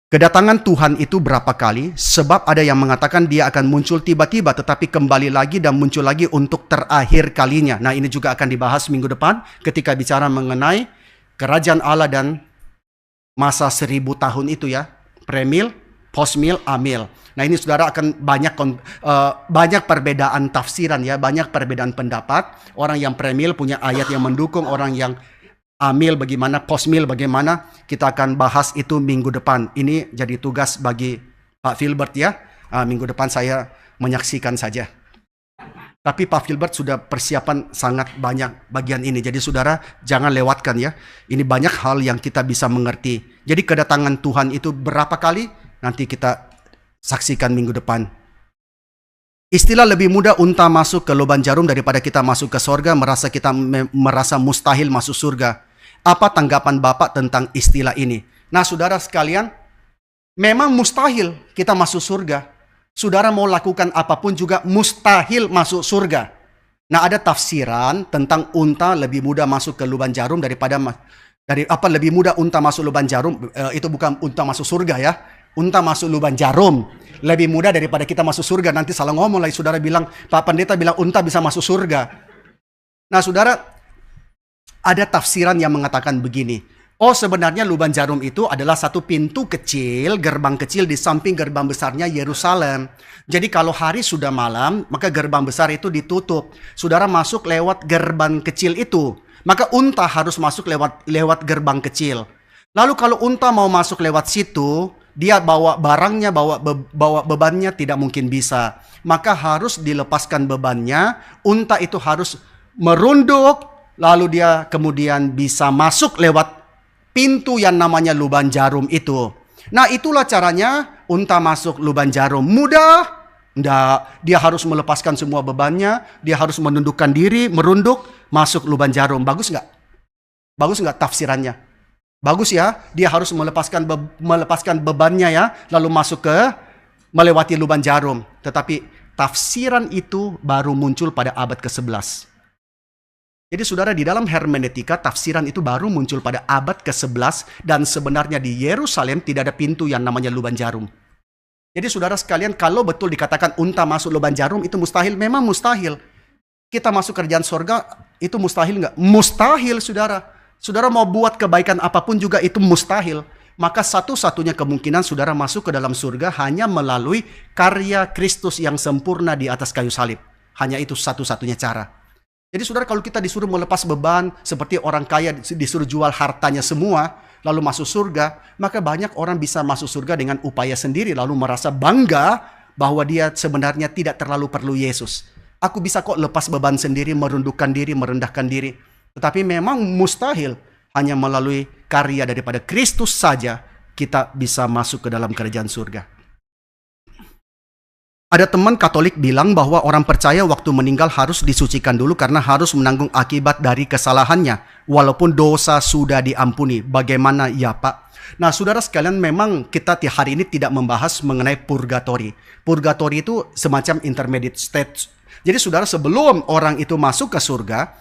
Speaker 3: Kedatangan Tuhan itu berapa kali? Sebab ada yang mengatakan dia akan muncul tiba-tiba, tetapi kembali lagi dan muncul lagi untuk terakhir kalinya. Nah, ini juga akan dibahas minggu depan ketika bicara mengenai kerajaan Allah dan masa 1000 tahun itu ya. Premil, postmil, amil. Nah, ini saudara akan banyak perbedaan tafsiran ya, banyak perbedaan pendapat. Orang yang premil punya ayat yang mendukung, orang yang amil bagaimana, postmil bagaimana, kita akan bahas itu minggu depan. Ini jadi tugas bagi Pak Filbert ya. Minggu depan saya menyaksikan saja. Tapi Pak Filbert sudah persiapan sangat banyak bagian ini. Jadi saudara jangan lewatkan ya. Ini banyak hal yang kita bisa mengerti. Jadi kedatangan Tuhan itu berapa kali? Nanti kita saksikan minggu depan. Istilah lebih mudah unta masuk ke lubang jarum daripada kita masuk ke surga, merasa mustahil masuk surga. Apa tanggapan Bapak tentang istilah ini? Nah, saudara sekalian, memang mustahil kita masuk surga. Saudara mau lakukan apapun juga mustahil masuk surga. Nah, ada tafsiran tentang unta lebih mudah masuk ke lubang jarum daripada Lebih mudah unta masuk lubang jarum, itu bukan unta masuk surga ya. Unta masuk lubang jarum lebih mudah daripada kita masuk surga. Nanti salah ngomong lagi, saudara bilang, Pak Pendeta bilang unta bisa masuk surga. Nah saudara, ada tafsiran yang mengatakan begini. Oh, sebenarnya lubang jarum itu adalah satu pintu kecil, gerbang kecil di samping gerbang besarnya Yerusalem. Jadi kalau hari sudah malam, maka gerbang besar itu ditutup. Saudara masuk lewat gerbang kecil itu. Maka unta harus masuk lewat gerbang kecil. Lalu kalau unta mau masuk lewat situ, dia bawa barangnya, bawa bebannya tidak mungkin bisa. Maka harus dilepaskan bebannya. Unta itu harus merunduk, lalu dia kemudian bisa masuk lewat pintu yang namanya lubang jarum itu. Nah, itulah caranya unta masuk lubang jarum. Mudah? Enggak. Dia harus melepaskan semua bebannya. Dia harus menundukkan diri, merunduk, masuk lubang jarum. Bagus nggak? Bagus nggak tafsirannya? Bagus ya. Dia harus melepaskan bebannya ya. Lalu masuk melewati lubang jarum. Tetapi tafsiran itu baru muncul pada abad ke-11. Jadi saudara, di dalam hermeneutika tafsiran itu baru muncul pada abad ke-11 dan sebenarnya di Yerusalem tidak ada pintu yang namanya lubang jarum. Jadi saudara sekalian, kalau betul dikatakan unta masuk lubang jarum itu mustahil, memang mustahil. Kita masuk kerjaan surga itu mustahil nggak? Mustahil saudara. Saudara mau buat kebaikan apapun juga itu mustahil. Maka satu-satunya kemungkinan saudara masuk ke dalam surga hanya melalui karya Kristus yang sempurna di atas kayu salib. Hanya itu satu-satunya cara. Jadi saudara, kalau kita disuruh melepas beban seperti orang kaya disuruh jual hartanya semua lalu masuk surga, maka banyak orang bisa masuk surga dengan upaya sendiri lalu merasa bangga bahwa dia sebenarnya tidak terlalu perlu Yesus. Aku bisa kok lepas beban sendiri, merundukkan diri, merendahkan diri. Tetapi memang mustahil, hanya melalui karya daripada Kristus saja kita bisa masuk ke dalam kerajaan surga. Ada teman Katolik bilang bahwa orang percaya waktu meninggal harus disucikan dulu karena harus menanggung akibat dari kesalahannya. Walaupun dosa sudah diampuni. Bagaimana ya Pak? Nah saudara sekalian, memang kita hari ini tidak membahas mengenai purgatori. Purgatori itu semacam intermediate stage. Jadi saudara, sebelum orang itu masuk ke surga,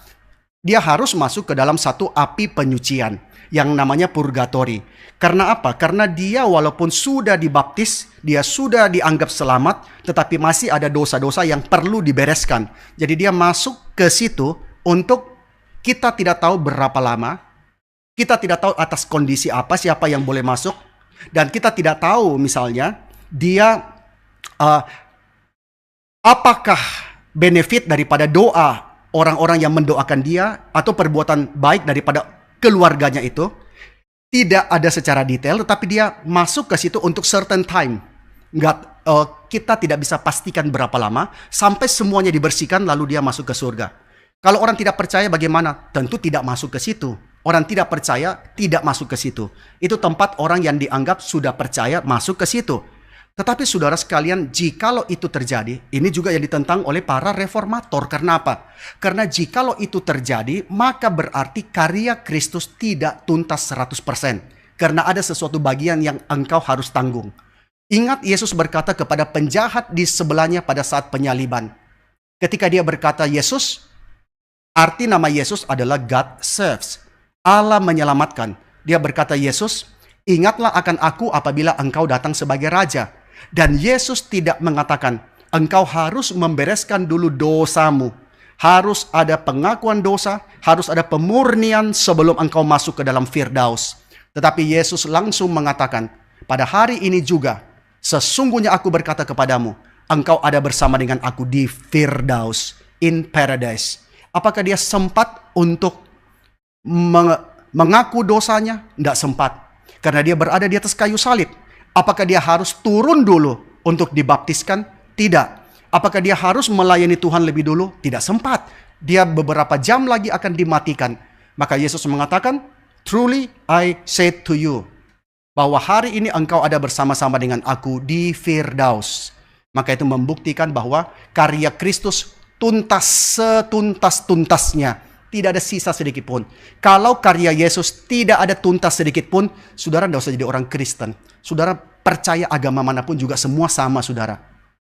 Speaker 3: dia harus masuk ke dalam satu api penyucian yang namanya purgatori. Karena apa? Karena dia walaupun sudah dibaptis, dia sudah dianggap selamat, tetapi masih ada dosa-dosa yang perlu dibereskan. Jadi dia masuk ke situ untuk kita tidak tahu berapa lama, kita tidak tahu atas kondisi apa, siapa yang boleh masuk, dan kita tidak tahu misalnya dia apakah benefit daripada doa orang-orang yang mendoakan dia atau perbuatan baik daripada keluarganya itu. Tidak ada secara detail, tetapi dia masuk ke situ untuk certain time. Kita tidak bisa pastikan berapa lama sampai semuanya dibersihkan lalu dia masuk ke surga. Kalau orang tidak percaya bagaimana? Tentu tidak masuk ke situ. Orang tidak percaya tidak masuk ke situ. Itu tempat orang yang dianggap sudah percaya masuk ke situ. Tetapi saudara sekalian, jikalau itu terjadi, ini juga yang ditentang oleh para reformator. Karena apa? Karena jikalau itu terjadi, maka berarti karya Kristus tidak tuntas 100%. Karena ada sesuatu bagian yang engkau harus tanggung. Ingat Yesus berkata kepada penjahat di sebelahnya pada saat penyaliban. Ketika dia berkata Yesus, arti nama Yesus adalah God saves. Allah menyelamatkan. Dia berkata Yesus, ingatlah akan aku apabila engkau datang sebagai raja. Dan Yesus tidak mengatakan, engkau harus membereskan dulu dosamu. Harus ada pengakuan dosa, harus ada pemurnian sebelum engkau masuk ke dalam Firdaus. Tetapi Yesus langsung mengatakan, pada hari ini juga, sesungguhnya aku berkata kepadamu, engkau ada bersama dengan aku di Firdaus, in paradise. Apakah dia sempat untuk mengaku dosanya? Tidak sempat. Karena dia berada di atas kayu salib. Apakah dia harus turun dulu untuk dibaptiskan? Tidak. Apakah dia harus melayani Tuhan lebih dulu? Tidak sempat. Dia beberapa jam lagi akan dimatikan. Maka Yesus mengatakan, truly I say to you, bahwa hari ini engkau ada bersama-sama dengan aku di Firdaus. Maka itu membuktikan bahwa karya Kristus tuntas setuntas-tuntasnya. Tidak ada sisa sedikit pun. Kalau karya Yesus tidak ada tuntas sedikit pun, saudara tidak usah jadi orang Kristen. Saudara percaya agama manapun juga semua sama saudara.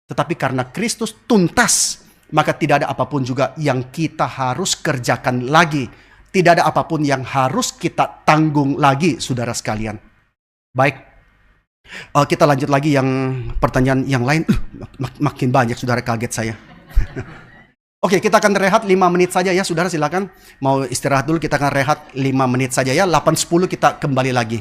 Speaker 3: Tetapi karena Kristus tuntas, maka tidak ada apapun juga yang kita harus kerjakan lagi Tidak ada apapun yang harus kita tanggung lagi, saudara sekalian. Baik, kita lanjut lagi yang pertanyaan yang lain. Makin banyak, saudara, kaget saya. Oke, kita akan rehat 5 menit saja ya, saudara, silakan. Mau istirahat dulu, kita akan rehat 5 menit saja ya. 8.10 kita kembali lagi.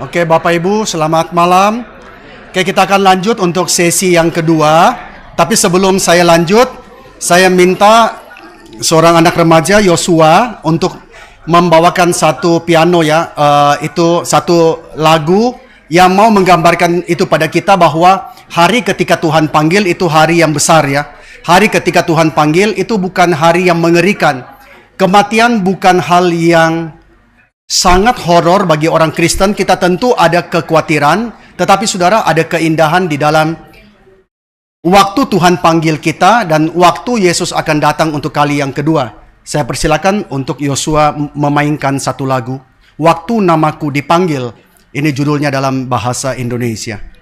Speaker 3: Oke, Bapak Ibu, selamat malam. Oke, kita akan lanjut untuk sesi yang kedua. Tapi sebelum saya lanjut, saya minta seorang anak remaja, Yosua, untuk membawakan satu piano ya. Itu satu lagu yang mau menggambarkan itu pada kita bahwa hari ketika Tuhan panggil itu hari yang besar ya. Hari ketika Tuhan panggil itu bukan hari yang mengerikan. Kematian bukan hal yang sangat horor bagi orang Kristen. Kita tentu ada kekhawatiran, tetapi saudara, ada keindahan di dalam waktu Tuhan panggil kita dan waktu Yesus akan datang untuk kali yang kedua. Saya persilakan untuk Yosua memainkan satu lagu, Waktu Namaku Dipanggil. Ini judulnya dalam bahasa Indonesia.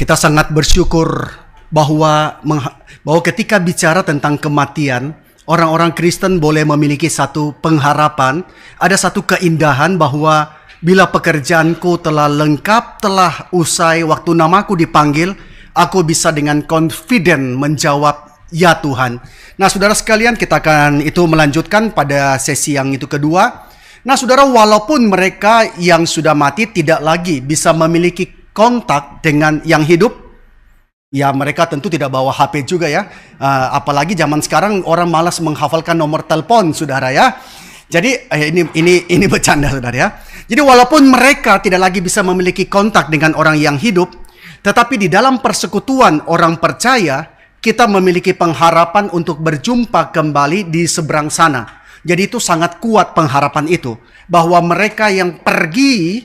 Speaker 3: Kita sangat bersyukur bahwa ketika bicara tentang kematian, orang-orang Kristen boleh memiliki satu pengharapan, ada satu keindahan bahwa bila pekerjaanku telah lengkap, telah usai, waktu namaku dipanggil, aku bisa dengan confident menjawab, ya Tuhan. Nah saudara sekalian, kita akan itu melanjutkan pada sesi yang itu kedua. Nah saudara, walaupun mereka yang sudah mati tidak lagi bisa memiliki kontak dengan yang hidup, ya mereka tentu tidak bawa HP juga ya. Apalagi zaman sekarang orang malas menghafalkan nomor telepon, saudara ya. Jadi ini bercanda saudara ya. Jadi walaupun mereka tidak lagi bisa memiliki kontak dengan orang yang hidup, tetapi di dalam persekutuan orang percaya, kita memiliki pengharapan untuk berjumpa kembali di seberang sana. Jadi itu sangat kuat pengharapan itu. Bahwa mereka yang pergi,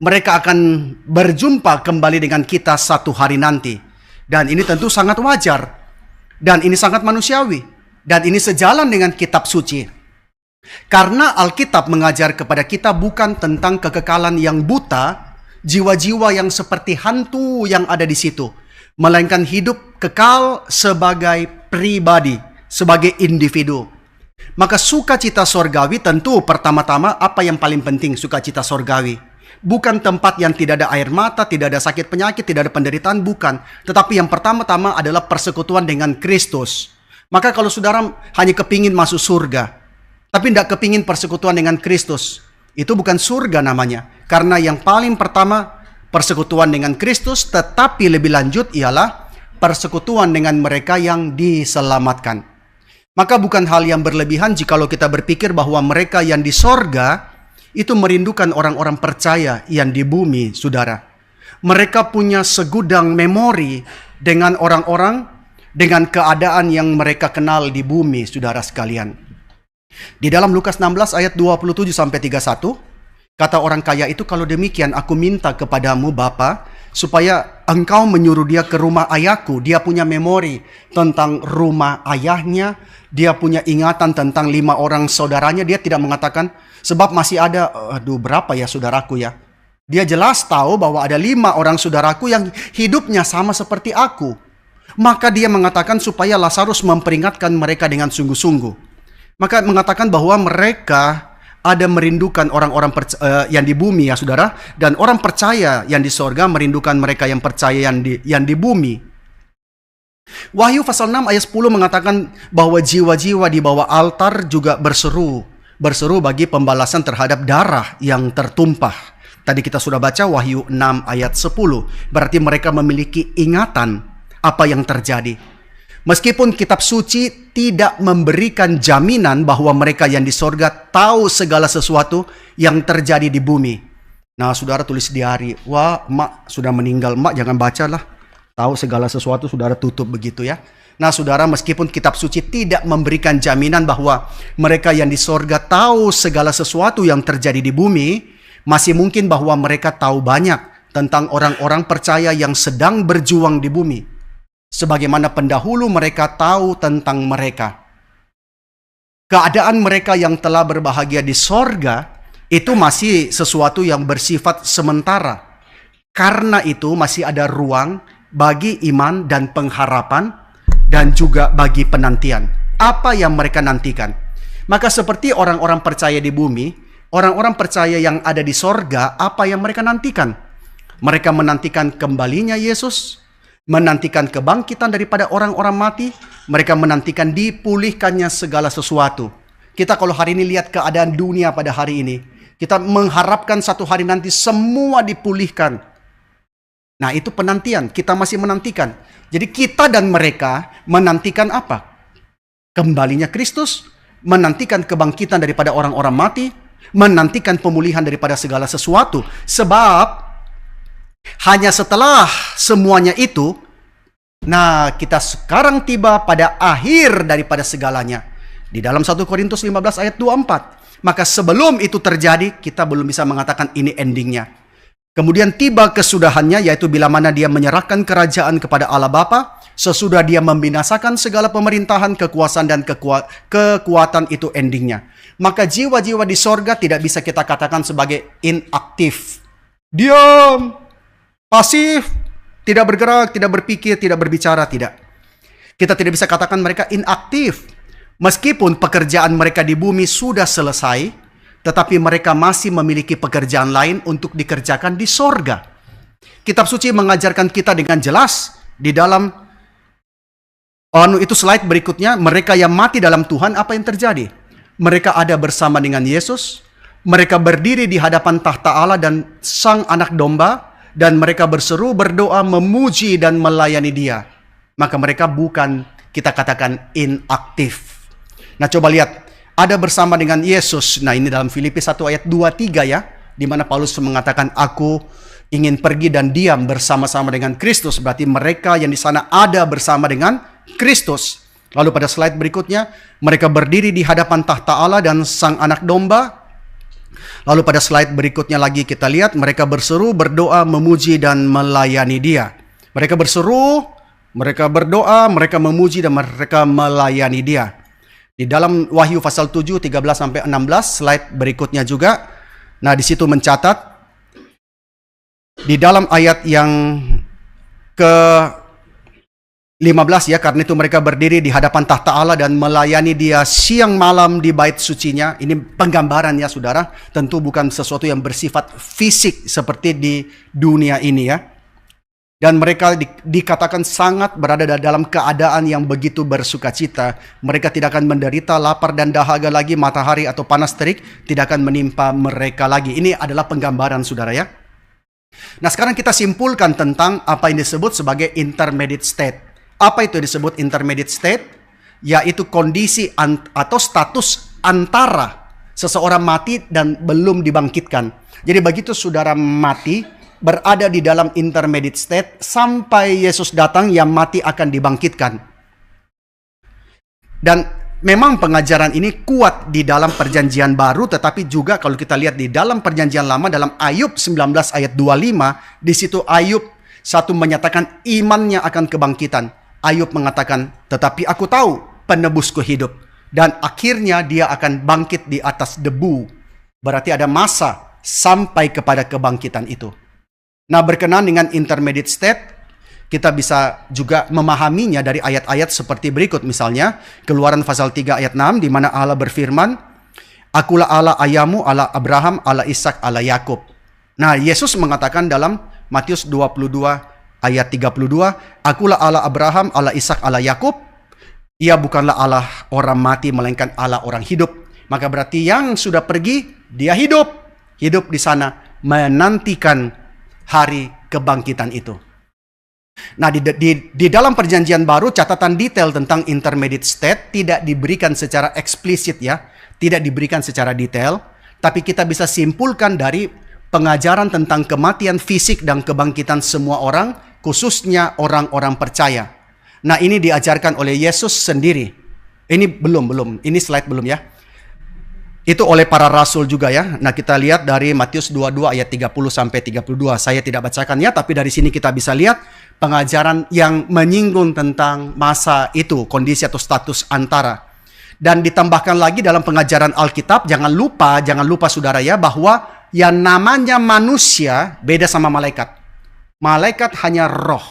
Speaker 3: mereka akan berjumpa kembali dengan kita satu hari nanti. Dan ini tentu sangat wajar. Dan ini sangat manusiawi. Dan ini sejalan dengan kitab suci. Karena Alkitab mengajar kepada kita bukan tentang kekekalan yang buta, jiwa-jiwa yang seperti hantu yang ada di situ. Melainkan hidup kekal sebagai pribadi, sebagai individu. Maka sukacita sorgawi tentu pertama-tama apa yang paling penting sukacita sorgawi. Bukan tempat yang tidak ada air mata, tidak ada sakit penyakit, tidak ada penderitaan, bukan. Tetapi yang pertama-tama adalah persekutuan dengan Kristus. Maka kalau saudara hanya kepingin masuk surga, tapi tidak kepingin persekutuan dengan Kristus, itu bukan surga namanya. Karena yang paling pertama persekutuan dengan Kristus, tetapi lebih lanjut ialah persekutuan dengan mereka yang diselamatkan. Maka bukan hal yang berlebihan jikalau kita berpikir bahwa mereka yang di sorga itu merindukan orang-orang percaya yang di bumi, saudara. Mereka punya segudang memori dengan orang-orang, dengan keadaan yang mereka kenal di bumi, saudara sekalian. Di dalam Lukas 16 ayat 27 sampai 31, kata orang kaya itu, kalau demikian aku minta kepadamu Bapa, supaya engkau menyuruh dia ke rumah ayahku. Dia punya memori tentang rumah ayahnya. Dia punya ingatan tentang 5 orang saudaranya. Dia tidak mengatakan, sebab masih ada, berapa ya saudaraku ya. Dia jelas tahu bahwa ada 5 orang saudaraku yang hidupnya sama seperti aku. Maka dia mengatakan supaya Lazarus memperingatkan mereka dengan sungguh-sungguh. Maka mengatakan bahwa mereka ada merindukan orang-orang yang di bumi ya saudara. Dan orang percaya yang di sorga merindukan mereka yang percaya yang di bumi. Wahyu pasal 6 ayat 10 mengatakan bahwa jiwa-jiwa di bawah altar juga berseru bagi pembalasan terhadap darah yang tertumpah. Tadi kita sudah baca Wahyu 6 ayat 10. Berarti mereka memiliki ingatan apa yang terjadi. Meskipun kitab suci tidak memberikan jaminan bahwa mereka yang di sorga tahu segala sesuatu yang terjadi di bumi. Nah, saudara tulis di diari, wah, emak sudah meninggal, emak jangan bacalah. Tahu segala sesuatu, saudara tutup begitu ya. Nah, saudara, meskipun kitab suci tidak memberikan jaminan bahwa mereka yang di sorga tahu segala sesuatu yang terjadi di bumi, masih mungkin bahwa mereka tahu banyak tentang orang-orang percaya yang sedang berjuang di bumi. Sebagaimana pendahulu mereka tahu tentang mereka. Keadaan mereka yang telah berbahagia di sorga itu masih sesuatu yang bersifat sementara. Karena itu masih ada ruang bagi iman dan pengharapan dan juga bagi penantian. Apa yang mereka nantikan? Maka seperti orang-orang percaya di bumi, orang-orang percaya yang ada di sorga, apa yang mereka nantikan? Mereka menantikan kembalinya Yesus, menantikan kebangkitan daripada orang-orang mati, mereka menantikan dipulihkannya segala sesuatu. Kita kalau hari ini lihat keadaan dunia pada hari ini, kita mengharapkan satu hari nanti semua dipulihkan. Nah, itu penantian, kita masih menantikan. Jadi kita dan mereka menantikan apa? Kembalinya Kristus, menantikan kebangkitan daripada orang-orang mati, menantikan pemulihan daripada segala sesuatu. Sebab hanya setelah semuanya itu, nah kita sekarang tiba pada akhir daripada segalanya. Di dalam 1 Korintus 15 ayat 24. Maka sebelum itu terjadi, kita belum bisa mengatakan ini endingnya. Kemudian tiba kesudahannya, yaitu bila mana dia menyerahkan kerajaan kepada Allah Bapa, sesudah dia membinasakan segala pemerintahan, kekuasaan dan kekuatan, itu endingnya. Maka jiwa-jiwa di sorga tidak bisa kita katakan sebagai inaktif. Diam, pasif, tidak bergerak, tidak berpikir, tidak berbicara, tidak. Kita tidak bisa katakan mereka inaktif. Meskipun pekerjaan mereka di bumi sudah selesai, tetapi mereka masih memiliki pekerjaan lain untuk dikerjakan di sorga. Kitab suci mengajarkan kita dengan jelas di dalam itu slide berikutnya, mereka yang mati dalam Tuhan, apa yang terjadi? Mereka ada bersama dengan Yesus, mereka berdiri di hadapan tahta Allah dan Sang Anak Domba, dan mereka berseru, berdoa, memuji dan melayani Dia. Maka mereka bukan kita katakan inaktif. Nah, coba lihat. Ada bersama dengan Yesus. Nah, ini dalam Filipi 1 ayat 23 ya. Di mana Paulus mengatakan, aku ingin pergi dan diam bersama-sama dengan Kristus. Berarti mereka yang di sana ada bersama dengan Kristus. Lalu pada slide berikutnya, mereka berdiri di hadapan tahta Allah dan Sang Anak Domba. Lalu pada slide berikutnya lagi kita lihat, mereka berseru, berdoa, memuji dan melayani Dia. Mereka berseru, mereka berdoa, mereka memuji dan mereka melayani Dia. Di dalam Wahyu pasal 7, 13-16, slide berikutnya juga. Nah, di situ mencatat, di dalam ayat yang ke 15 ya, karena itu mereka berdiri di hadapan tahta Allah dan melayani Dia siang malam di bait sucinya. Ini penggambaran ya saudara, tentu bukan sesuatu yang bersifat fisik seperti di dunia ini ya. Dan mereka dikatakan sangat berada dalam keadaan yang begitu bersukacita. Mereka tidak akan menderita lapar dan dahaga lagi, matahari atau panas terik tidak akan menimpa mereka lagi. Ini adalah penggambaran saudara ya. Nah, sekarang kita simpulkan tentang apa yang disebut sebagai intermediate state. Apa itu disebut intermediate state? Yaitu kondisi atau status antara seseorang mati dan belum dibangkitkan. Jadi begitu saudara mati, berada di dalam intermediate state, sampai Yesus datang yang mati akan dibangkitkan. Dan memang pengajaran ini kuat di dalam perjanjian baru, tetapi juga kalau kita lihat di dalam perjanjian lama, dalam Ayub 19 ayat 25, di situ Ayub satu menyatakan imannya akan kebangkitan. Ayub mengatakan, tetapi aku tahu penebusku hidup. Dan akhirnya dia akan bangkit di atas debu. Berarti ada masa sampai kepada kebangkitan itu. Nah, berkenaan dengan intermediate state, kita bisa juga memahaminya dari ayat-ayat seperti berikut. Misalnya, Keluaran pasal 3 ayat 6, di mana Allah berfirman, Akulah Allah ayahmu, Allah Abraham, Allah Ishak, Allah Yakub. Nah, Yesus mengatakan dalam Matius 22 ayat 32, Akulah Allah Abraham, Allah Ishak, Allah Yakub. Ia bukanlah Allah orang mati, melainkan Allah orang hidup. Maka berarti yang sudah pergi, dia hidup di sana, menantikan hari kebangkitan itu. Nah, di dalam perjanjian baru, catatan detail tentang intermediate state tidak diberikan secara eksplisit ya, tidak diberikan secara detail, tapi kita bisa simpulkan dari pengajaran tentang kematian fisik dan kebangkitan semua orang, khususnya orang-orang percaya. Nah, ini diajarkan oleh Yesus sendiri. Ini belum, ini slide belum ya. Itu oleh para rasul juga ya. Nah, kita lihat dari Matius 22 ayat 30-32. Saya tidak bacakannya, tapi dari sini kita bisa lihat pengajaran yang menyinggung tentang masa itu, kondisi atau status antara. Dan ditambahkan lagi dalam pengajaran Alkitab, jangan lupa saudara ya, bahwa yang namanya manusia beda sama malaikat. Malaikat hanya roh.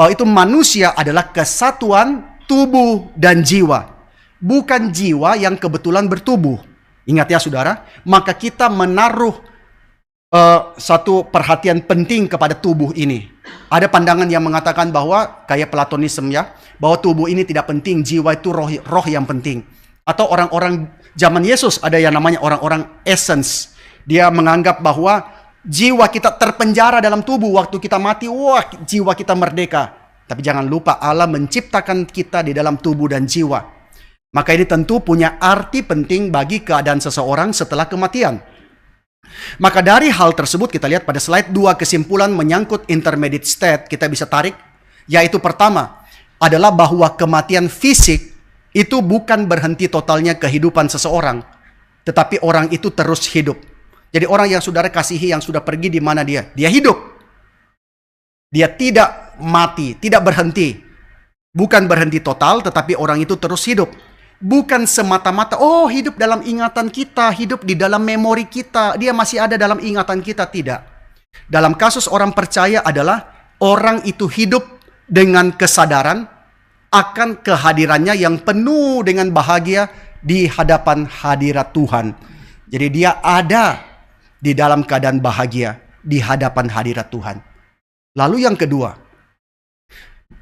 Speaker 3: Itu manusia adalah kesatuan tubuh dan jiwa. Bukan jiwa yang kebetulan bertubuh. Ingat ya saudara, maka kita menaruh satu perhatian penting kepada tubuh ini. Ada pandangan yang mengatakan bahwa, kayak Platonisme ya, bahwa tubuh ini tidak penting, jiwa itu roh yang penting. Atau orang-orang zaman Yesus ada yang namanya orang-orang essence. Dia menganggap bahwa jiwa kita terpenjara dalam tubuh, waktu kita mati, wah jiwa kita merdeka. Tapi jangan lupa Allah menciptakan kita di dalam tubuh dan jiwa. Maka ini tentu punya arti penting bagi keadaan seseorang setelah kematian. Maka dari hal tersebut kita lihat pada slide 2 kesimpulan menyangkut intermediate state kita bisa tarik. Yaitu pertama adalah bahwa kematian fisik itu bukan berhenti totalnya kehidupan seseorang. Tetapi orang itu terus hidup. Jadi orang yang saudara kasihi yang sudah pergi di mana dia? Dia hidup. Dia tidak mati, tidak berhenti. Bukan berhenti total, tetapi orang itu terus hidup. Bukan semata-mata, hidup dalam ingatan kita, hidup di dalam memori kita, dia masih ada dalam ingatan kita, tidak. Dalam kasus orang percaya adalah orang itu hidup dengan kesadaran akan kehadirannya yang penuh dengan bahagia di hadapan hadirat Tuhan. Jadi dia ada di dalam keadaan bahagia di hadapan hadirat Tuhan. Lalu yang kedua,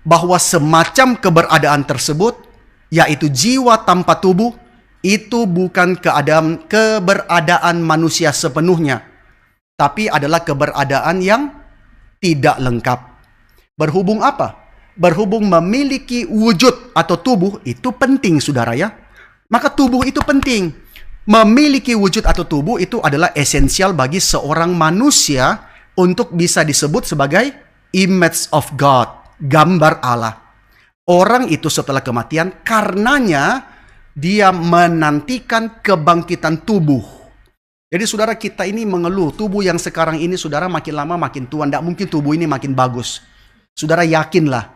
Speaker 3: bahwa semacam keberadaan tersebut, yaitu jiwa tanpa tubuh, itu bukan keberadaan manusia sepenuhnya, tapi adalah keberadaan yang tidak lengkap. Berhubung apa? Berhubung memiliki wujud atau tubuh, itu penting saudara ya. Maka tubuh itu penting. Memiliki wujud atau tubuh itu adalah esensial bagi seorang manusia untuk bisa disebut sebagai image of God, gambar Allah. Orang itu setelah kematian, karenanya dia menantikan kebangkitan tubuh. Jadi saudara, kita ini mengeluh, tubuh yang sekarang ini saudara makin lama makin tua. Tidak mungkin tubuh ini makin bagus. Saudara yakinlah,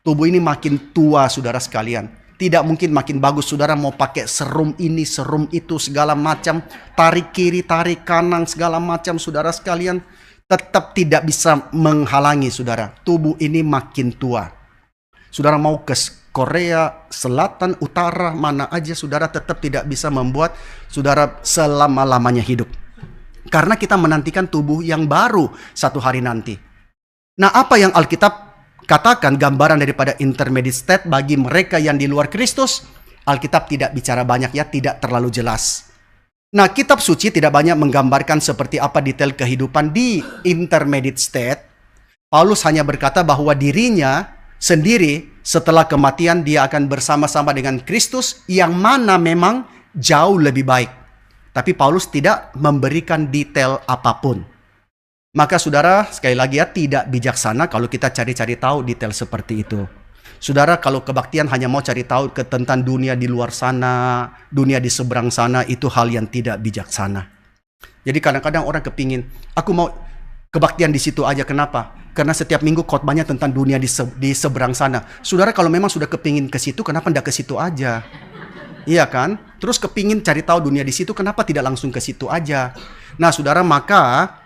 Speaker 3: tubuh ini makin tua saudara sekalian. Tidak mungkin makin bagus. Saudara mau pakai serum ini, serum itu, segala macam. Tarik kiri, tarik kanan, segala macam saudara sekalian. Tetap tidak bisa menghalangi saudara. Tubuh ini makin tua. Saudara mau ke Korea Selatan, Utara, mana aja saudara tetap tidak bisa membuat saudara selama-lamanya hidup. Karena kita menantikan tubuh yang baru satu hari nanti. Nah, apa yang Alkitab katakan gambaran daripada intermediate state bagi mereka yang di luar Kristus? Alkitab tidak bicara banyak ya, tidak terlalu jelas. Nah, kitab suci tidak banyak menggambarkan seperti apa detail kehidupan di intermediate state. Paulus hanya berkata bahwa dirinya sendiri setelah kematian dia akan bersama-sama dengan Kristus, yang mana memang jauh lebih baik. Tapi Paulus tidak memberikan detail apapun. Maka saudara, sekali lagi ya, tidak bijaksana kalau kita cari-cari tahu detail seperti itu. Saudara, kalau kebaktian hanya mau cari tahu tentang dunia di luar sana, dunia di seberang sana, itu hal yang tidak bijaksana. Jadi kadang-kadang orang kepingin, aku mau kebaktian di situ aja. Kenapa? Karena setiap minggu khotbahnya tentang dunia di seberang sana. Saudara, kalau memang sudah kepingin ke situ, kenapa tidak ke situ aja? Iya kan? Terus kepingin cari tahu dunia di situ, kenapa tidak langsung ke situ aja? Nah, saudara, maka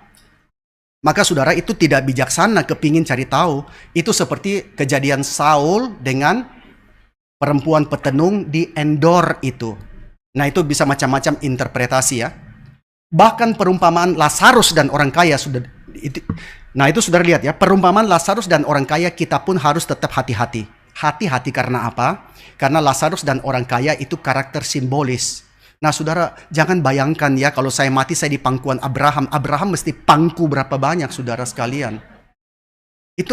Speaker 3: saudara itu tidak bijaksana kepingin cari tahu. Itu seperti kejadian Saul dengan perempuan petenung di Endor itu. Nah, itu bisa macam-macam interpretasi ya. Bahkan perumpamaan Lazarus dan orang kaya sudah nah itu saudara lihat ya, perumpamaan Lazarus dan orang kaya kita pun harus tetap hati-hati. Hati-hati karena apa? Karena Lazarus dan orang kaya itu karakter simbolis. Nah saudara, jangan bayangkan ya kalau saya mati saya di pangkuan Abraham. Abraham mesti pangku berapa banyak saudara sekalian.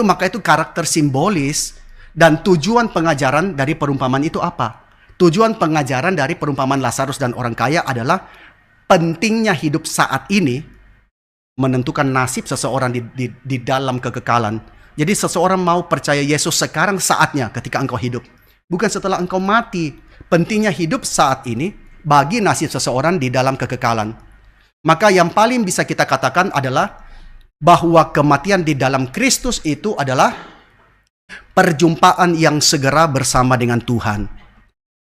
Speaker 3: Maka itu karakter simbolis. Dan tujuan pengajaran dari perumpamaan itu apa? Tujuan pengajaran dari perumpamaan Lazarus dan orang kaya adalah pentingnya hidup saat ini menentukan nasib seseorang di dalam kekekalan. Jadi seseorang mau percaya Yesus sekarang saatnya ketika engkau hidup. Bukan setelah engkau mati. Pentingnya hidup saat ini bagi nasib seseorang di dalam kekekalan. Maka yang paling bisa kita katakan adalah bahwa kematian di dalam Kristus itu adalah perjumpaan yang segera bersama dengan Tuhan.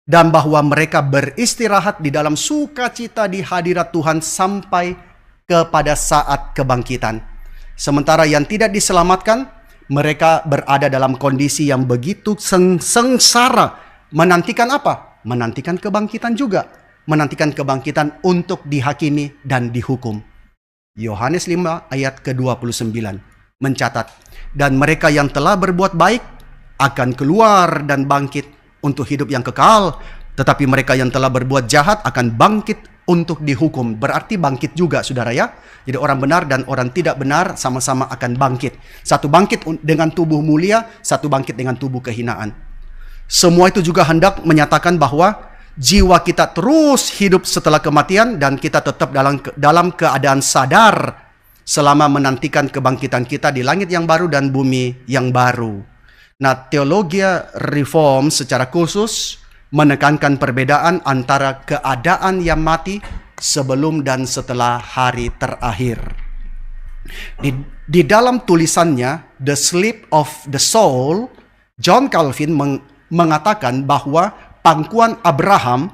Speaker 3: Dan bahwa mereka beristirahat di dalam sukacita di hadirat Tuhan sampai kepada saat kebangkitan. Sementara yang tidak diselamatkan, mereka berada dalam kondisi yang begitu sengsara. Menantikan apa? Menantikan kebangkitan juga. Menantikan kebangkitan untuk dihakimi dan dihukum. Yohanes 5 ayat ke-29 mencatat, dan mereka yang telah berbuat baik akan keluar dan bangkit untuk hidup yang kekal, tetapi mereka yang telah berbuat jahat akan bangkit untuk dihukum. Berarti bangkit juga saudara ya. Jadi orang benar dan orang tidak benar sama-sama akan bangkit. Satu bangkit dengan tubuh mulia, satu bangkit dengan tubuh kehinaan. Semua itu juga hendak menyatakan bahwa jiwa kita terus hidup setelah kematian dan kita tetap dalam keadaan sadar selama menantikan kebangkitan kita di langit yang baru dan bumi yang baru. Nah, teologi reform secara khusus menekankan perbedaan antara keadaan yang mati sebelum dan setelah hari terakhir. Di dalam tulisannya The Sleep of the Soul, John Calvin mengatakan bahwa pangkuan Abraham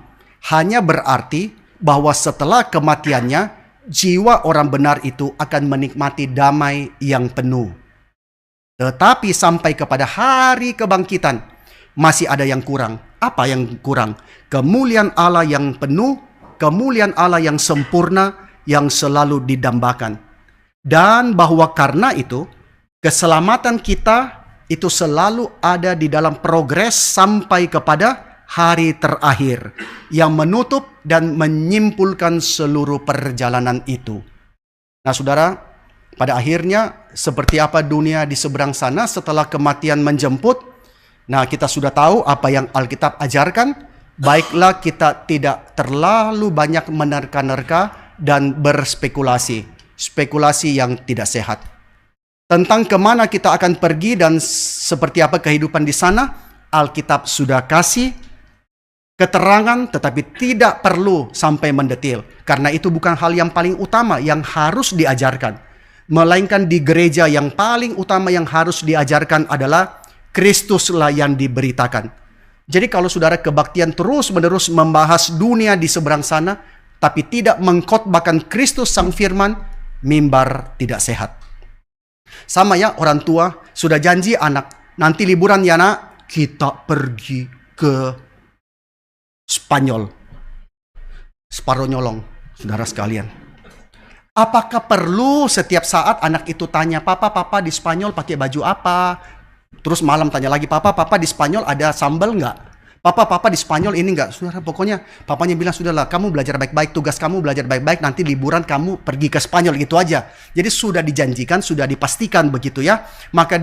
Speaker 3: hanya berarti bahwa setelah kematiannya jiwa orang benar itu akan menikmati damai yang penuh. Tetapi sampai kepada hari kebangkitan masih ada yang kurang. Apa yang kurang? Kemuliaan Allah yang penuh, kemuliaan Allah yang sempurna, yang selalu didambakan. Dan bahwa karena itu, keselamatan kita itu selalu ada di dalam progres sampai kepada hari terakhir, yang menutup dan menyimpulkan seluruh perjalanan itu. Nah saudara, pada akhirnya seperti apa dunia di seberang sana setelah kematian menjemput? Nah, kita sudah tahu apa yang Alkitab ajarkan. Baiklah kita tidak terlalu banyak menerka-nerka dan berspekulasi. Spekulasi yang tidak sehat. Tentang kemana kita akan pergi dan seperti apa kehidupan di sana, Alkitab sudah kasih keterangan, tetapi tidak perlu sampai mendetil. Karena itu bukan hal yang paling utama yang harus diajarkan. Melainkan di gereja yang paling utama yang harus diajarkan adalah Kristuslah yang diberitakan. Jadi kalau saudara kebaktian terus-menerus membahas dunia di seberang sana, tapi tidak mengkhotbahkan Kristus Sang Firman, mimbar tidak sehat. Sama ya, orang tua sudah janji anak, nanti liburan ya nak, kita pergi ke Spanyol. Sparonyolong, saudara sekalian. Apakah perlu setiap saat anak itu tanya, papa di Spanyol pakai baju apa? Terus malam tanya lagi, papa di Spanyol ada sambal nggak? Papa di Spanyol ini nggak? Saudara, pokoknya papanya bilang, sudahlah kamu belajar baik-baik, tugas kamu belajar baik-baik, nanti liburan kamu pergi ke Spanyol, gitu aja. Jadi sudah dijanjikan, sudah dipastikan begitu ya. Maka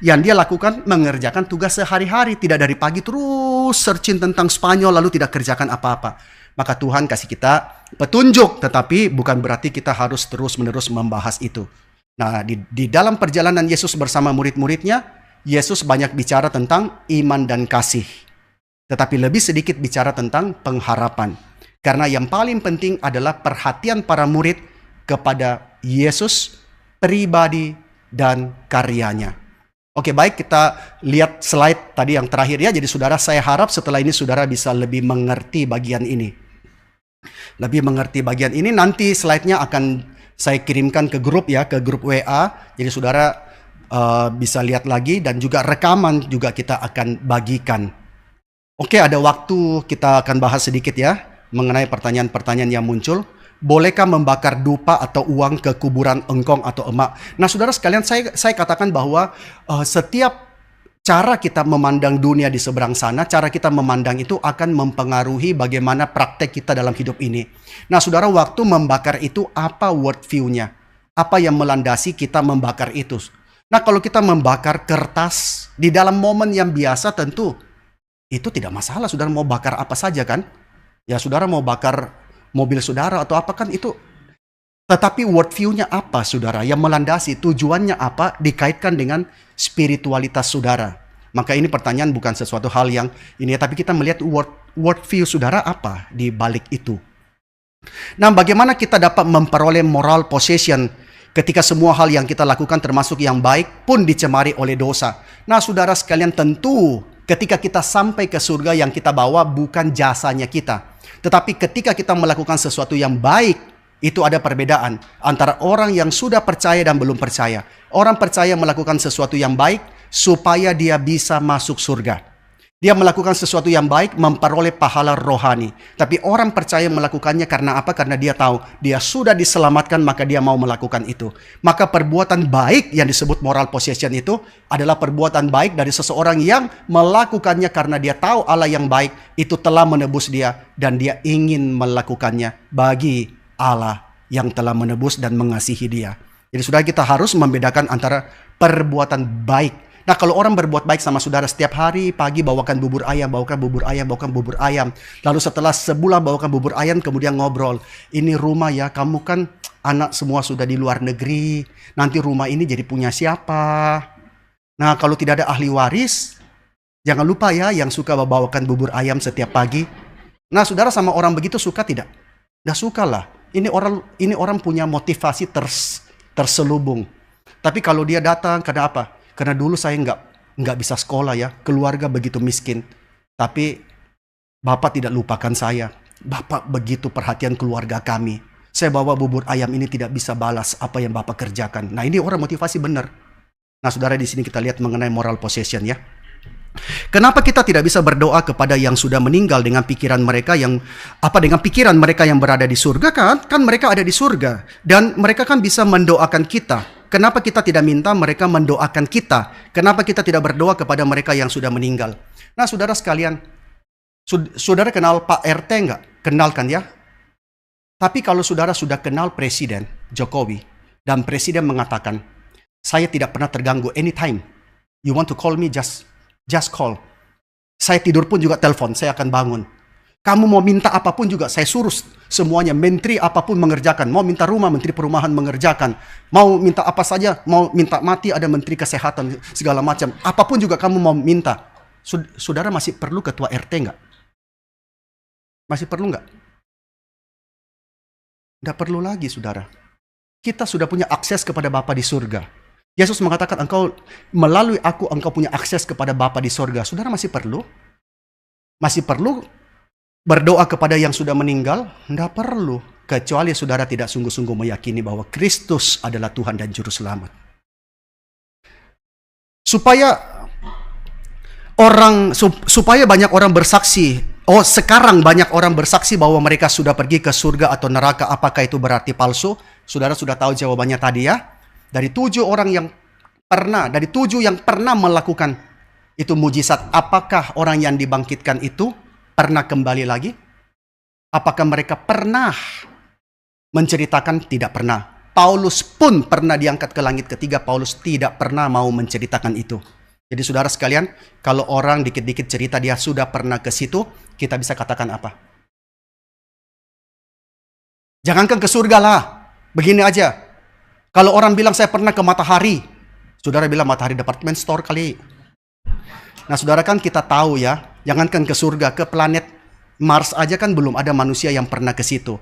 Speaker 3: yang dia lakukan mengerjakan tugas sehari-hari, tidak dari pagi terus searching tentang Spanyol lalu tidak kerjakan apa-apa. Maka Tuhan kasih kita petunjuk, tetapi bukan berarti kita harus terus-menerus membahas itu. Nah, di dalam perjalanan Yesus bersama murid-muridnya, Yesus banyak bicara tentang iman dan kasih. Tetapi lebih sedikit bicara tentang pengharapan. Karena yang paling penting adalah perhatian para murid kepada Yesus, pribadi, dan karyanya. Oke, baik, kita lihat slide tadi yang terakhir ya. Jadi saudara, saya harap setelah ini saudara bisa lebih mengerti bagian ini. Lebih mengerti bagian ini, nanti slide-nya akan saya kirimkan ke grup ya, ke grup WA. Jadi saudara bisa lihat lagi, dan juga rekaman juga kita akan bagikan. Oke, ada waktu kita akan bahas sedikit ya mengenai pertanyaan-pertanyaan yang muncul. Bolehkah membakar dupa atau uang ke kuburan engkong atau emak? Nah, saudara sekalian, saya katakan bahwa setiap cara kita memandang dunia di seberang sana, cara kita memandang itu akan mempengaruhi bagaimana praktek kita dalam hidup ini. Nah, saudara, waktu membakar itu apa worldview-nya? Apa yang melandasi kita membakar itu? Nah, kalau kita membakar kertas di dalam momen yang biasa, tentu itu tidak masalah. Saudara mau bakar apa saja kan? Ya, saudara mau bakar mobil saudara atau apa kan itu. Tetapi worldview-nya apa saudara? Yang melandasi tujuannya apa? Dikaitkan dengan spiritualitas saudara. Maka ini pertanyaan bukan sesuatu hal yang ini, tapi kita melihat worldview saudara apa di balik itu. Nah, bagaimana kita dapat memperoleh moral possession ketika semua hal yang kita lakukan termasuk yang baik pun dicemari oleh dosa? Nah, saudara sekalian, tentu ketika kita sampai ke surga yang kita bawa bukan jasanya kita. Tetapi ketika kita melakukan sesuatu yang baik, itu ada perbedaan antara orang yang sudah percaya dan belum percaya. Orang percaya melakukan sesuatu yang baik supaya dia bisa masuk surga. Dia melakukan sesuatu yang baik, memperoleh pahala rohani. Tapi orang percaya melakukannya karena apa? Karena dia tahu dia sudah diselamatkan, maka dia mau melakukan itu. Maka perbuatan baik yang disebut moral possession itu adalah perbuatan baik dari seseorang yang melakukannya karena dia tahu Allah yang baik itu telah menebus dia, dan dia ingin melakukannya bagi Allah yang telah menebus dan mengasihi dia. Jadi saudara, kita harus membedakan antara perbuatan baik. Nah, kalau orang berbuat baik sama saudara setiap hari pagi bawakan bubur ayam, bawakan bubur ayam. Lalu setelah sebulan bawakan bubur ayam, kemudian ngobrol. Ini rumah ya, kamu kan anak semua sudah di luar negeri. Nanti rumah ini jadi punya siapa? Nah, kalau tidak ada ahli waris, jangan lupa ya yang suka bawakan bubur ayam setiap pagi. Nah, saudara sama orang begitu suka tidak? Nggak suka lah. Ini orang punya motivasi terselubung. Tapi kalau dia datang, karena apa? Karena dulu saya nggak bisa sekolah ya, keluarga begitu miskin. Tapi Bapak tidak lupakan saya. Bapak begitu perhatian keluarga kami. Saya bawa bubur ayam ini tidak bisa balas apa yang Bapak kerjakan. Nah, ini orang motivasi benar. Nah, saudara, di sini kita lihat mengenai moral possession ya. Kenapa kita tidak bisa berdoa kepada yang sudah meninggal dengan pikiran mereka yang berada di surga kan? Kan mereka ada di surga dan mereka kan bisa mendoakan kita. Kenapa kita tidak minta mereka mendoakan kita? Kenapa kita tidak berdoa kepada mereka yang sudah meninggal? Nah, saudara sekalian, saudara kenal Pak RT enggak? Kenal kan ya? Tapi kalau saudara sudah kenal Presiden Jokowi dan Presiden mengatakan, saya tidak pernah terganggu anytime. You want to call me, just call. Saya tidur pun juga telepon, saya akan bangun. Kamu mau minta apapun juga, saya suruh semuanya. Menteri apapun mengerjakan. Mau minta rumah, Menteri Perumahan mengerjakan. Mau minta apa saja, mau minta mati, ada Menteri Kesehatan, segala macam. Apapun juga kamu mau minta. Saudara masih perlu ketua RT nggak? Masih perlu nggak? Nggak perlu lagi, saudara. Kita sudah punya akses kepada Bapa di surga. Yesus mengatakan, melalui aku engkau punya akses kepada Bapa di surga. Saudara masih perlu? Masih perlu berdoa kepada yang sudah meninggal? Nggak perlu. Kecuali saudara tidak sungguh-sungguh meyakini bahwa Kristus adalah Tuhan dan Juru Selamat. Supaya banyak orang bersaksi. Sekarang banyak orang bersaksi bahwa mereka sudah pergi ke surga atau neraka. Apakah itu berarti palsu? Saudara sudah tahu jawabannya tadi ya. Dari 7 yang pernah melakukan itu mujizat, apakah orang yang dibangkitkan itu pernah kembali lagi? Apakah mereka pernah menceritakan? Tidak pernah. Paulus pun pernah diangkat ke langit ketiga. Paulus tidak pernah mau menceritakan itu. Jadi saudara sekalian, kalau orang dikit-dikit cerita dia sudah pernah ke situ, kita bisa katakan apa? Jangankan ke surga lah. Begini aja. Kalau orang bilang saya pernah ke matahari, saudara bilang matahari department store kali. Nah saudara kan kita tahu ya, jangankan ke surga, ke planet Mars aja kan belum ada manusia yang pernah ke situ.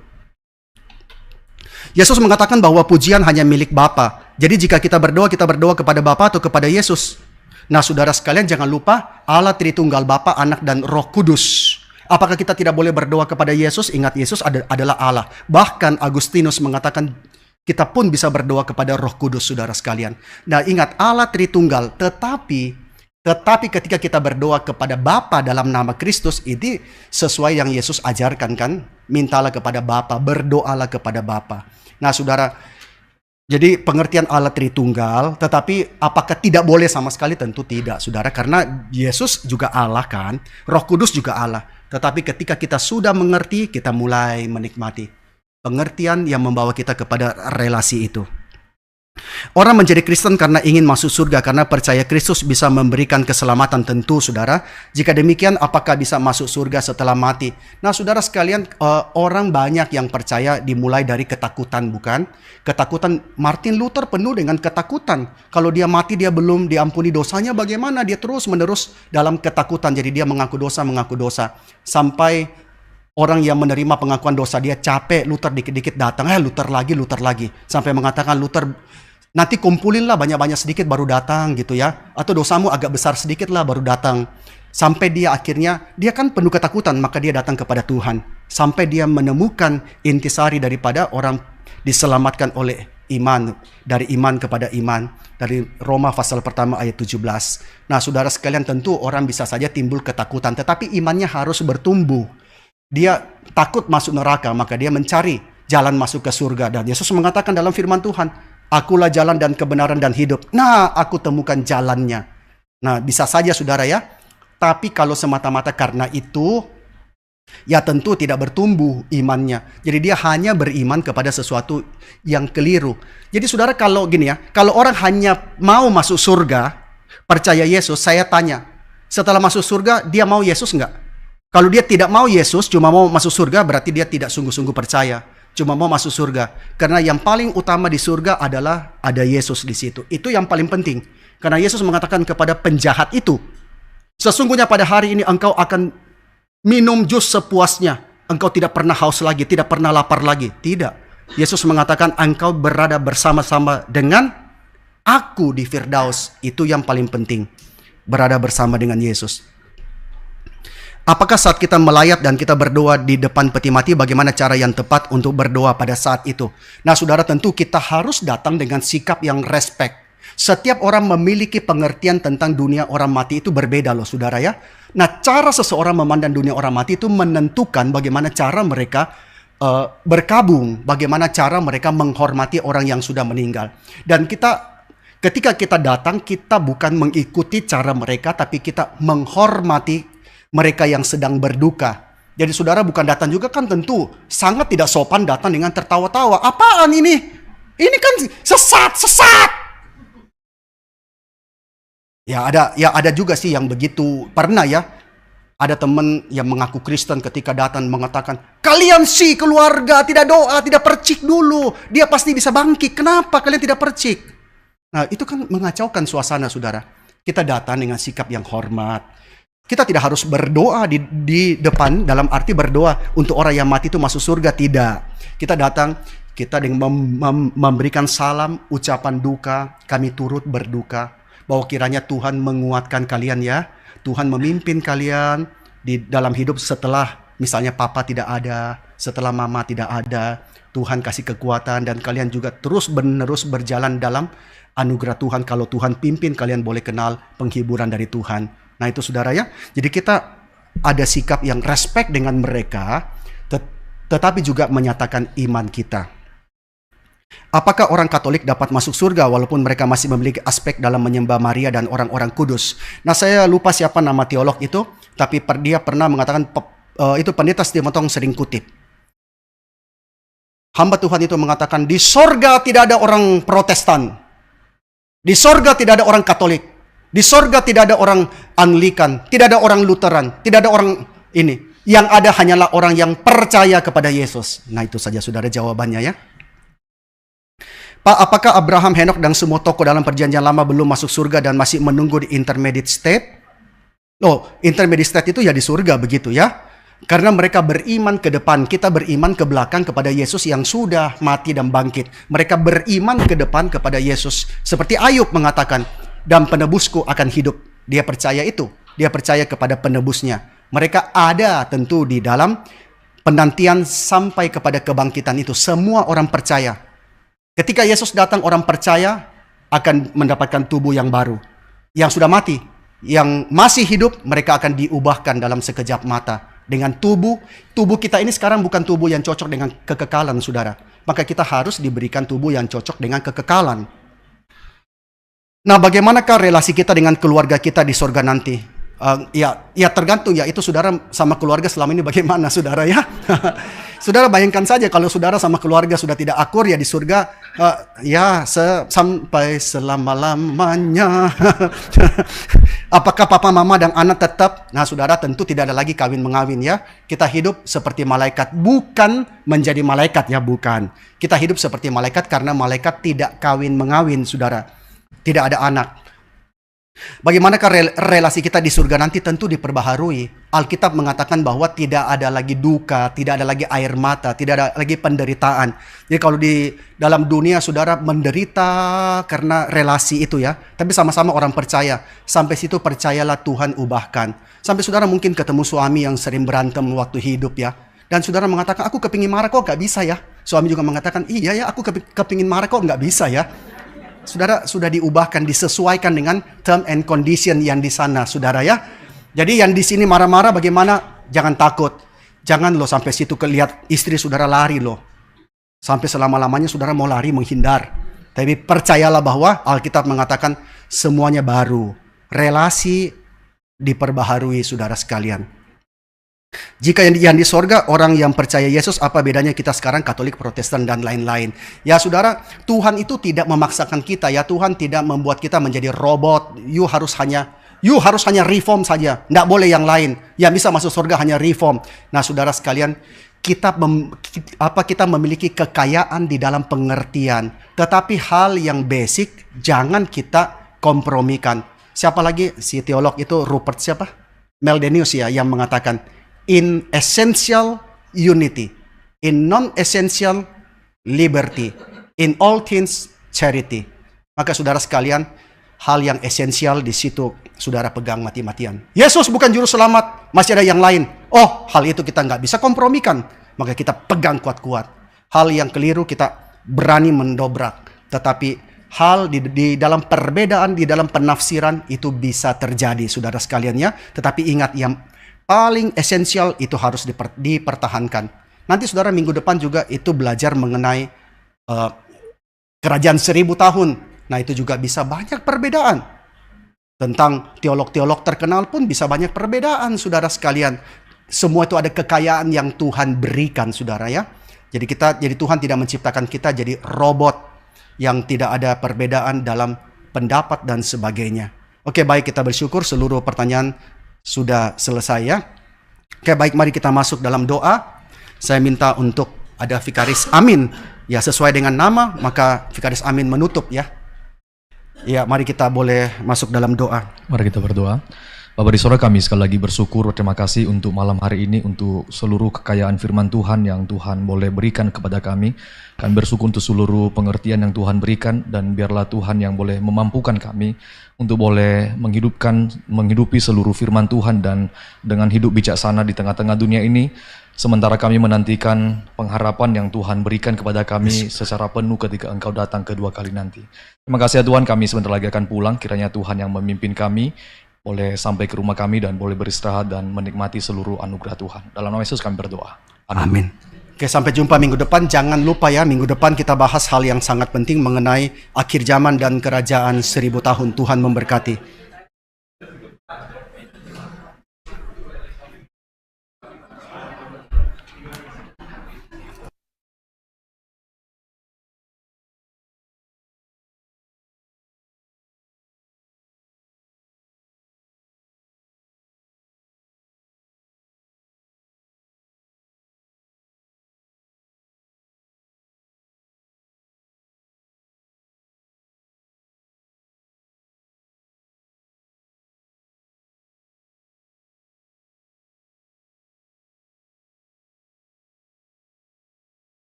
Speaker 3: Yesus mengatakan bahwa pujian hanya milik Bapa. Jadi jika kita berdoa kepada Bapa atau kepada Yesus. Nah saudara sekalian jangan lupa Allah Tritunggal Bapa, Anak dan Roh Kudus. Apakah kita tidak boleh berdoa kepada Yesus? Ingat Yesus adalah Allah. Bahkan Agustinus mengatakan kita pun bisa berdoa kepada Roh Kudus, saudara sekalian. Nah ingat Allah Tritunggal, tetapi ketika kita berdoa kepada Bapa dalam nama Kristus, ini sesuai yang Yesus ajarkan kan? Mintalah kepada Bapa, berdoalah kepada Bapa. Nah saudara, jadi pengertian Allah Tritunggal, tetapi apakah tidak boleh sama sekali? Tentu tidak, saudara. Karena Yesus juga Allah kan, Roh Kudus juga Allah. Tetapi ketika kita sudah mengerti, kita mulai menikmati pengertian yang membawa kita kepada relasi itu. Orang menjadi Kristen karena ingin masuk surga, karena percaya Kristus bisa memberikan keselamatan, tentu saudara. Jika demikian, apakah bisa masuk surga setelah mati? Nah saudara sekalian, orang banyak yang percaya dimulai dari ketakutan, bukan? Ketakutan. Martin Luther penuh dengan ketakutan. Kalau dia mati dia belum diampuni dosanya, bagaimana? Dia terus menerus dalam ketakutan. Jadi dia mengaku dosa. Sampai orang yang menerima pengakuan dosa dia capek, Luther dikit-dikit datang, Luther lagi. Sampai mengatakan, Luther nanti kumpulinlah banyak-banyak sedikit baru datang gitu ya. Atau dosamu agak besar sedikit lah baru datang. Sampai dia akhirnya, dia kan penuh ketakutan, maka dia datang kepada Tuhan. Sampai dia menemukan intisari daripada orang diselamatkan oleh iman. Dari iman kepada iman. Dari Roma pasal pertama ayat 17. Nah saudara sekalian, tentu orang bisa saja timbul ketakutan. Tetapi imannya harus bertumbuh. Dia takut masuk neraka, maka dia mencari jalan masuk ke surga. Dan Yesus mengatakan dalam firman Tuhan, akulah jalan dan kebenaran dan hidup. Nah, aku temukan jalannya. Nah, bisa saja saudara ya. Tapi kalau semata-mata karena itu, ya tentu tidak bertumbuh imannya. Jadi dia hanya beriman kepada sesuatu yang keliru. Jadi saudara kalau gini ya, kalau orang hanya mau masuk surga, percaya Yesus, saya tanya, setelah masuk surga dia mau Yesus enggak? Kalau dia tidak mau Yesus, cuma mau masuk surga, berarti dia tidak sungguh-sungguh percaya. Cuma mau masuk surga. Karena yang paling utama di surga adalah ada Yesus di situ. Itu yang paling penting. Karena Yesus mengatakan kepada penjahat itu, sesungguhnya pada hari ini engkau akan minum jus sepuasnya. Engkau tidak pernah haus lagi, tidak pernah lapar lagi. Tidak. Yesus mengatakan engkau berada bersama-sama dengan aku di Firdaus. Itu yang paling penting. Berada bersama dengan Yesus. Apakah saat kita melayat dan kita berdoa di depan peti mati, bagaimana cara yang tepat untuk berdoa pada saat itu? Nah saudara, tentu kita harus datang dengan sikap yang respect. Setiap orang memiliki pengertian tentang dunia orang mati itu berbeda loh saudara ya. Nah cara seseorang memandang dunia orang mati itu menentukan bagaimana cara mereka berkabung, bagaimana cara mereka menghormati orang yang sudah meninggal. Dan ketika kita datang, kita bukan mengikuti cara mereka, tapi kita menghormati mereka yang sedang berduka. Jadi saudara bukan datang juga kan tentu sangat tidak sopan datang dengan tertawa-tawa. Apaan ini? Ini kan sesat. Ya ada juga sih yang begitu. Pernah ya, ada teman yang mengaku Kristen ketika datang mengatakan, kalian sih keluarga tidak doa, tidak percik dulu. Dia pasti bisa bangkit. Kenapa kalian tidak percik? Nah itu kan mengacaukan suasana saudara. Kita datang dengan sikap yang hormat. Kita tidak harus berdoa di depan, dalam arti berdoa untuk orang yang mati itu masuk surga, tidak. Kita datang, kita dengan memberikan salam, ucapan duka, kami turut berduka, bahwa kiranya Tuhan menguatkan kalian ya, Tuhan memimpin kalian di dalam hidup setelah misalnya papa tidak ada, setelah mama tidak ada, Tuhan kasih kekuatan dan kalian juga terus menerus berjalan dalam anugerah Tuhan. Kalau Tuhan pimpin, kalian boleh kenal penghiburan dari Tuhan. Nah itu saudara ya, jadi kita ada sikap yang respect dengan mereka, tetapi juga menyatakan iman kita. Apakah orang Katolik dapat masuk surga walaupun mereka masih memiliki aspek dalam menyembah Maria dan orang-orang kudus? Nah saya lupa siapa nama teolog itu, tapi dia pernah mengatakan, itu pendeta Stephen Tong sering kutip. Hamba Tuhan itu mengatakan, di sorga tidak ada orang Protestan, di sorga tidak ada orang Katolik, di sorga tidak ada orang Anglikan, tidak ada orang Lutheran, tidak ada orang ini. Yang ada hanyalah orang yang percaya kepada Yesus. Nah itu saja saudara jawabannya ya. Pak, apakah Abraham, Henok, dan semua tokoh dalam perjanjian lama belum masuk surga dan masih menunggu di intermediate state? Oh, intermediate state itu ya di surga begitu ya. Karena mereka beriman ke depan, kita beriman ke belakang kepada Yesus yang sudah mati dan bangkit. Mereka beriman ke depan kepada Yesus. Seperti Ayub mengatakan, dan penebusku akan hidup. Dia percaya itu. Dia percaya kepada penebusnya. Mereka ada tentu di dalam penantian sampai kepada kebangkitan itu. Semua orang percaya. Ketika Yesus datang, orang percaya akan mendapatkan tubuh yang baru. Yang sudah mati, yang masih hidup, mereka akan diubahkan dalam sekejap mata. Dengan tubuh kita ini sekarang bukan tubuh yang cocok dengan kekekalan, saudara. Maka kita harus diberikan tubuh yang cocok dengan kekekalan. Nah, bagaimanakah relasi kita dengan keluarga kita di surga nanti? Ya tergantung ya, itu saudara sama keluarga selama ini bagaimana, saudara ya. Saudara bayangkan saja kalau saudara sama keluarga sudah tidak akur ya di surga, sampai selama-lamanya. Apakah papa, mama, dan anak tetap? Nah saudara tentu tidak ada lagi kawin-mengawin ya. Kita hidup seperti malaikat, bukan menjadi malaikat ya, bukan. Kita hidup seperti malaikat karena malaikat tidak kawin-mengawin, saudara. Tidak ada anak. Bagaimanakah relasi kita di surga nanti? Tentu diperbaharui. Alkitab mengatakan bahwa tidak ada lagi duka, tidak ada lagi air mata, tidak ada lagi penderitaan. Jadi kalau di dalam dunia saudara menderita karena relasi itu ya, tapi sama-sama orang percaya. Sampai situ percayalah Tuhan ubahkan. Sampai saudara mungkin ketemu suami yang sering berantem waktu hidup ya, dan saudara mengatakan, aku kepingin marah kok gak bisa ya. Suami juga mengatakan, iya ya aku kepingin marah kok gak bisa ya. Saudara sudah diubahkan, disesuaikan dengan term and condition yang di sana, saudara ya. Jadi yang di sini marah-marah bagaimana? Jangan takut. Jangan lo sampai situ lihat istri saudara lari lo. Sampai selama-lamanya saudara mau lari menghindar. Tapi percayalah bahwa Alkitab mengatakan semuanya baru. Relasi diperbaharui, saudara sekalian. Jika yang di sorga orang yang percaya Yesus, apa bedanya kita sekarang Katolik, Protestan, dan lain-lain? Ya saudara, Tuhan itu tidak memaksakan kita ya. Tuhan tidak membuat kita menjadi robot. You harus hanya reform saja. Tidak boleh yang lain. Yang bisa masuk surga hanya reform. Nah saudara sekalian, kita memiliki kekayaan di dalam pengertian. Tetapi hal yang basic jangan kita kompromikan. Siapa lagi? Si teolog itu Rupert siapa? Meldenius ya, yang mengatakan in essential unity, in non-essential liberty, in all things charity. Maka saudara sekalian, hal yang esensial di situ saudara pegang mati-matian. Yesus bukan juru selamat, masih ada yang lain. Oh, hal itu kita nggak bisa kompromikan. Maka kita pegang kuat-kuat. Hal yang keliru kita berani mendobrak. Tetapi hal di dalam perbedaan, di dalam penafsiran itu bisa terjadi, saudara sekalian ya. Tetapi ingat, yang paling esensial itu harus dipertahankan. Nanti saudara minggu depan juga itu belajar mengenai kerajaan 1000 tahun. Nah itu juga bisa banyak perbedaan. Tentang teolog-teolog terkenal pun bisa banyak perbedaan, saudara sekalian. Semua itu ada kekayaan yang Tuhan berikan, saudara ya. Jadi Tuhan tidak menciptakan kita jadi robot yang tidak ada perbedaan dalam pendapat dan sebagainya. Oke, baik, kita bersyukur seluruh pertanyaan sudah selesai ya. Oke, baik, mari kita masuk dalam doa. Saya minta untuk ada Vikaris Amin. Ya, sesuai dengan nama, maka Vikaris Amin menutup ya. Ya, mari kita boleh masuk dalam doa.
Speaker 2: Mari kita berdoa.
Speaker 4: Bapak di surga, kami sekali lagi bersyukur, terima kasih untuk malam hari ini, untuk seluruh kekayaan firman Tuhan yang Tuhan boleh berikan kepada kami. Kami bersyukur untuk seluruh pengertian yang Tuhan berikan, dan biarlah Tuhan yang boleh memampukan kami untuk boleh menghidupi seluruh firman Tuhan dan dengan hidup bijaksana di tengah-tengah dunia ini, sementara kami menantikan pengharapan yang Tuhan berikan kepada kami secara penuh ketika Engkau datang kedua kali nanti. Terima kasih ya Tuhan, kami sebentar lagi akan pulang, kiranya Tuhan yang memimpin kami, boleh sampai ke rumah kami dan boleh beristirahat dan menikmati seluruh anugerah Tuhan. Dalam nama Yesus kami berdoa.
Speaker 3: Amin. Oke, sampai jumpa minggu depan. Jangan lupa ya, minggu depan kita bahas hal yang sangat penting mengenai akhir zaman dan kerajaan 1000 tahun. Tuhan memberkati.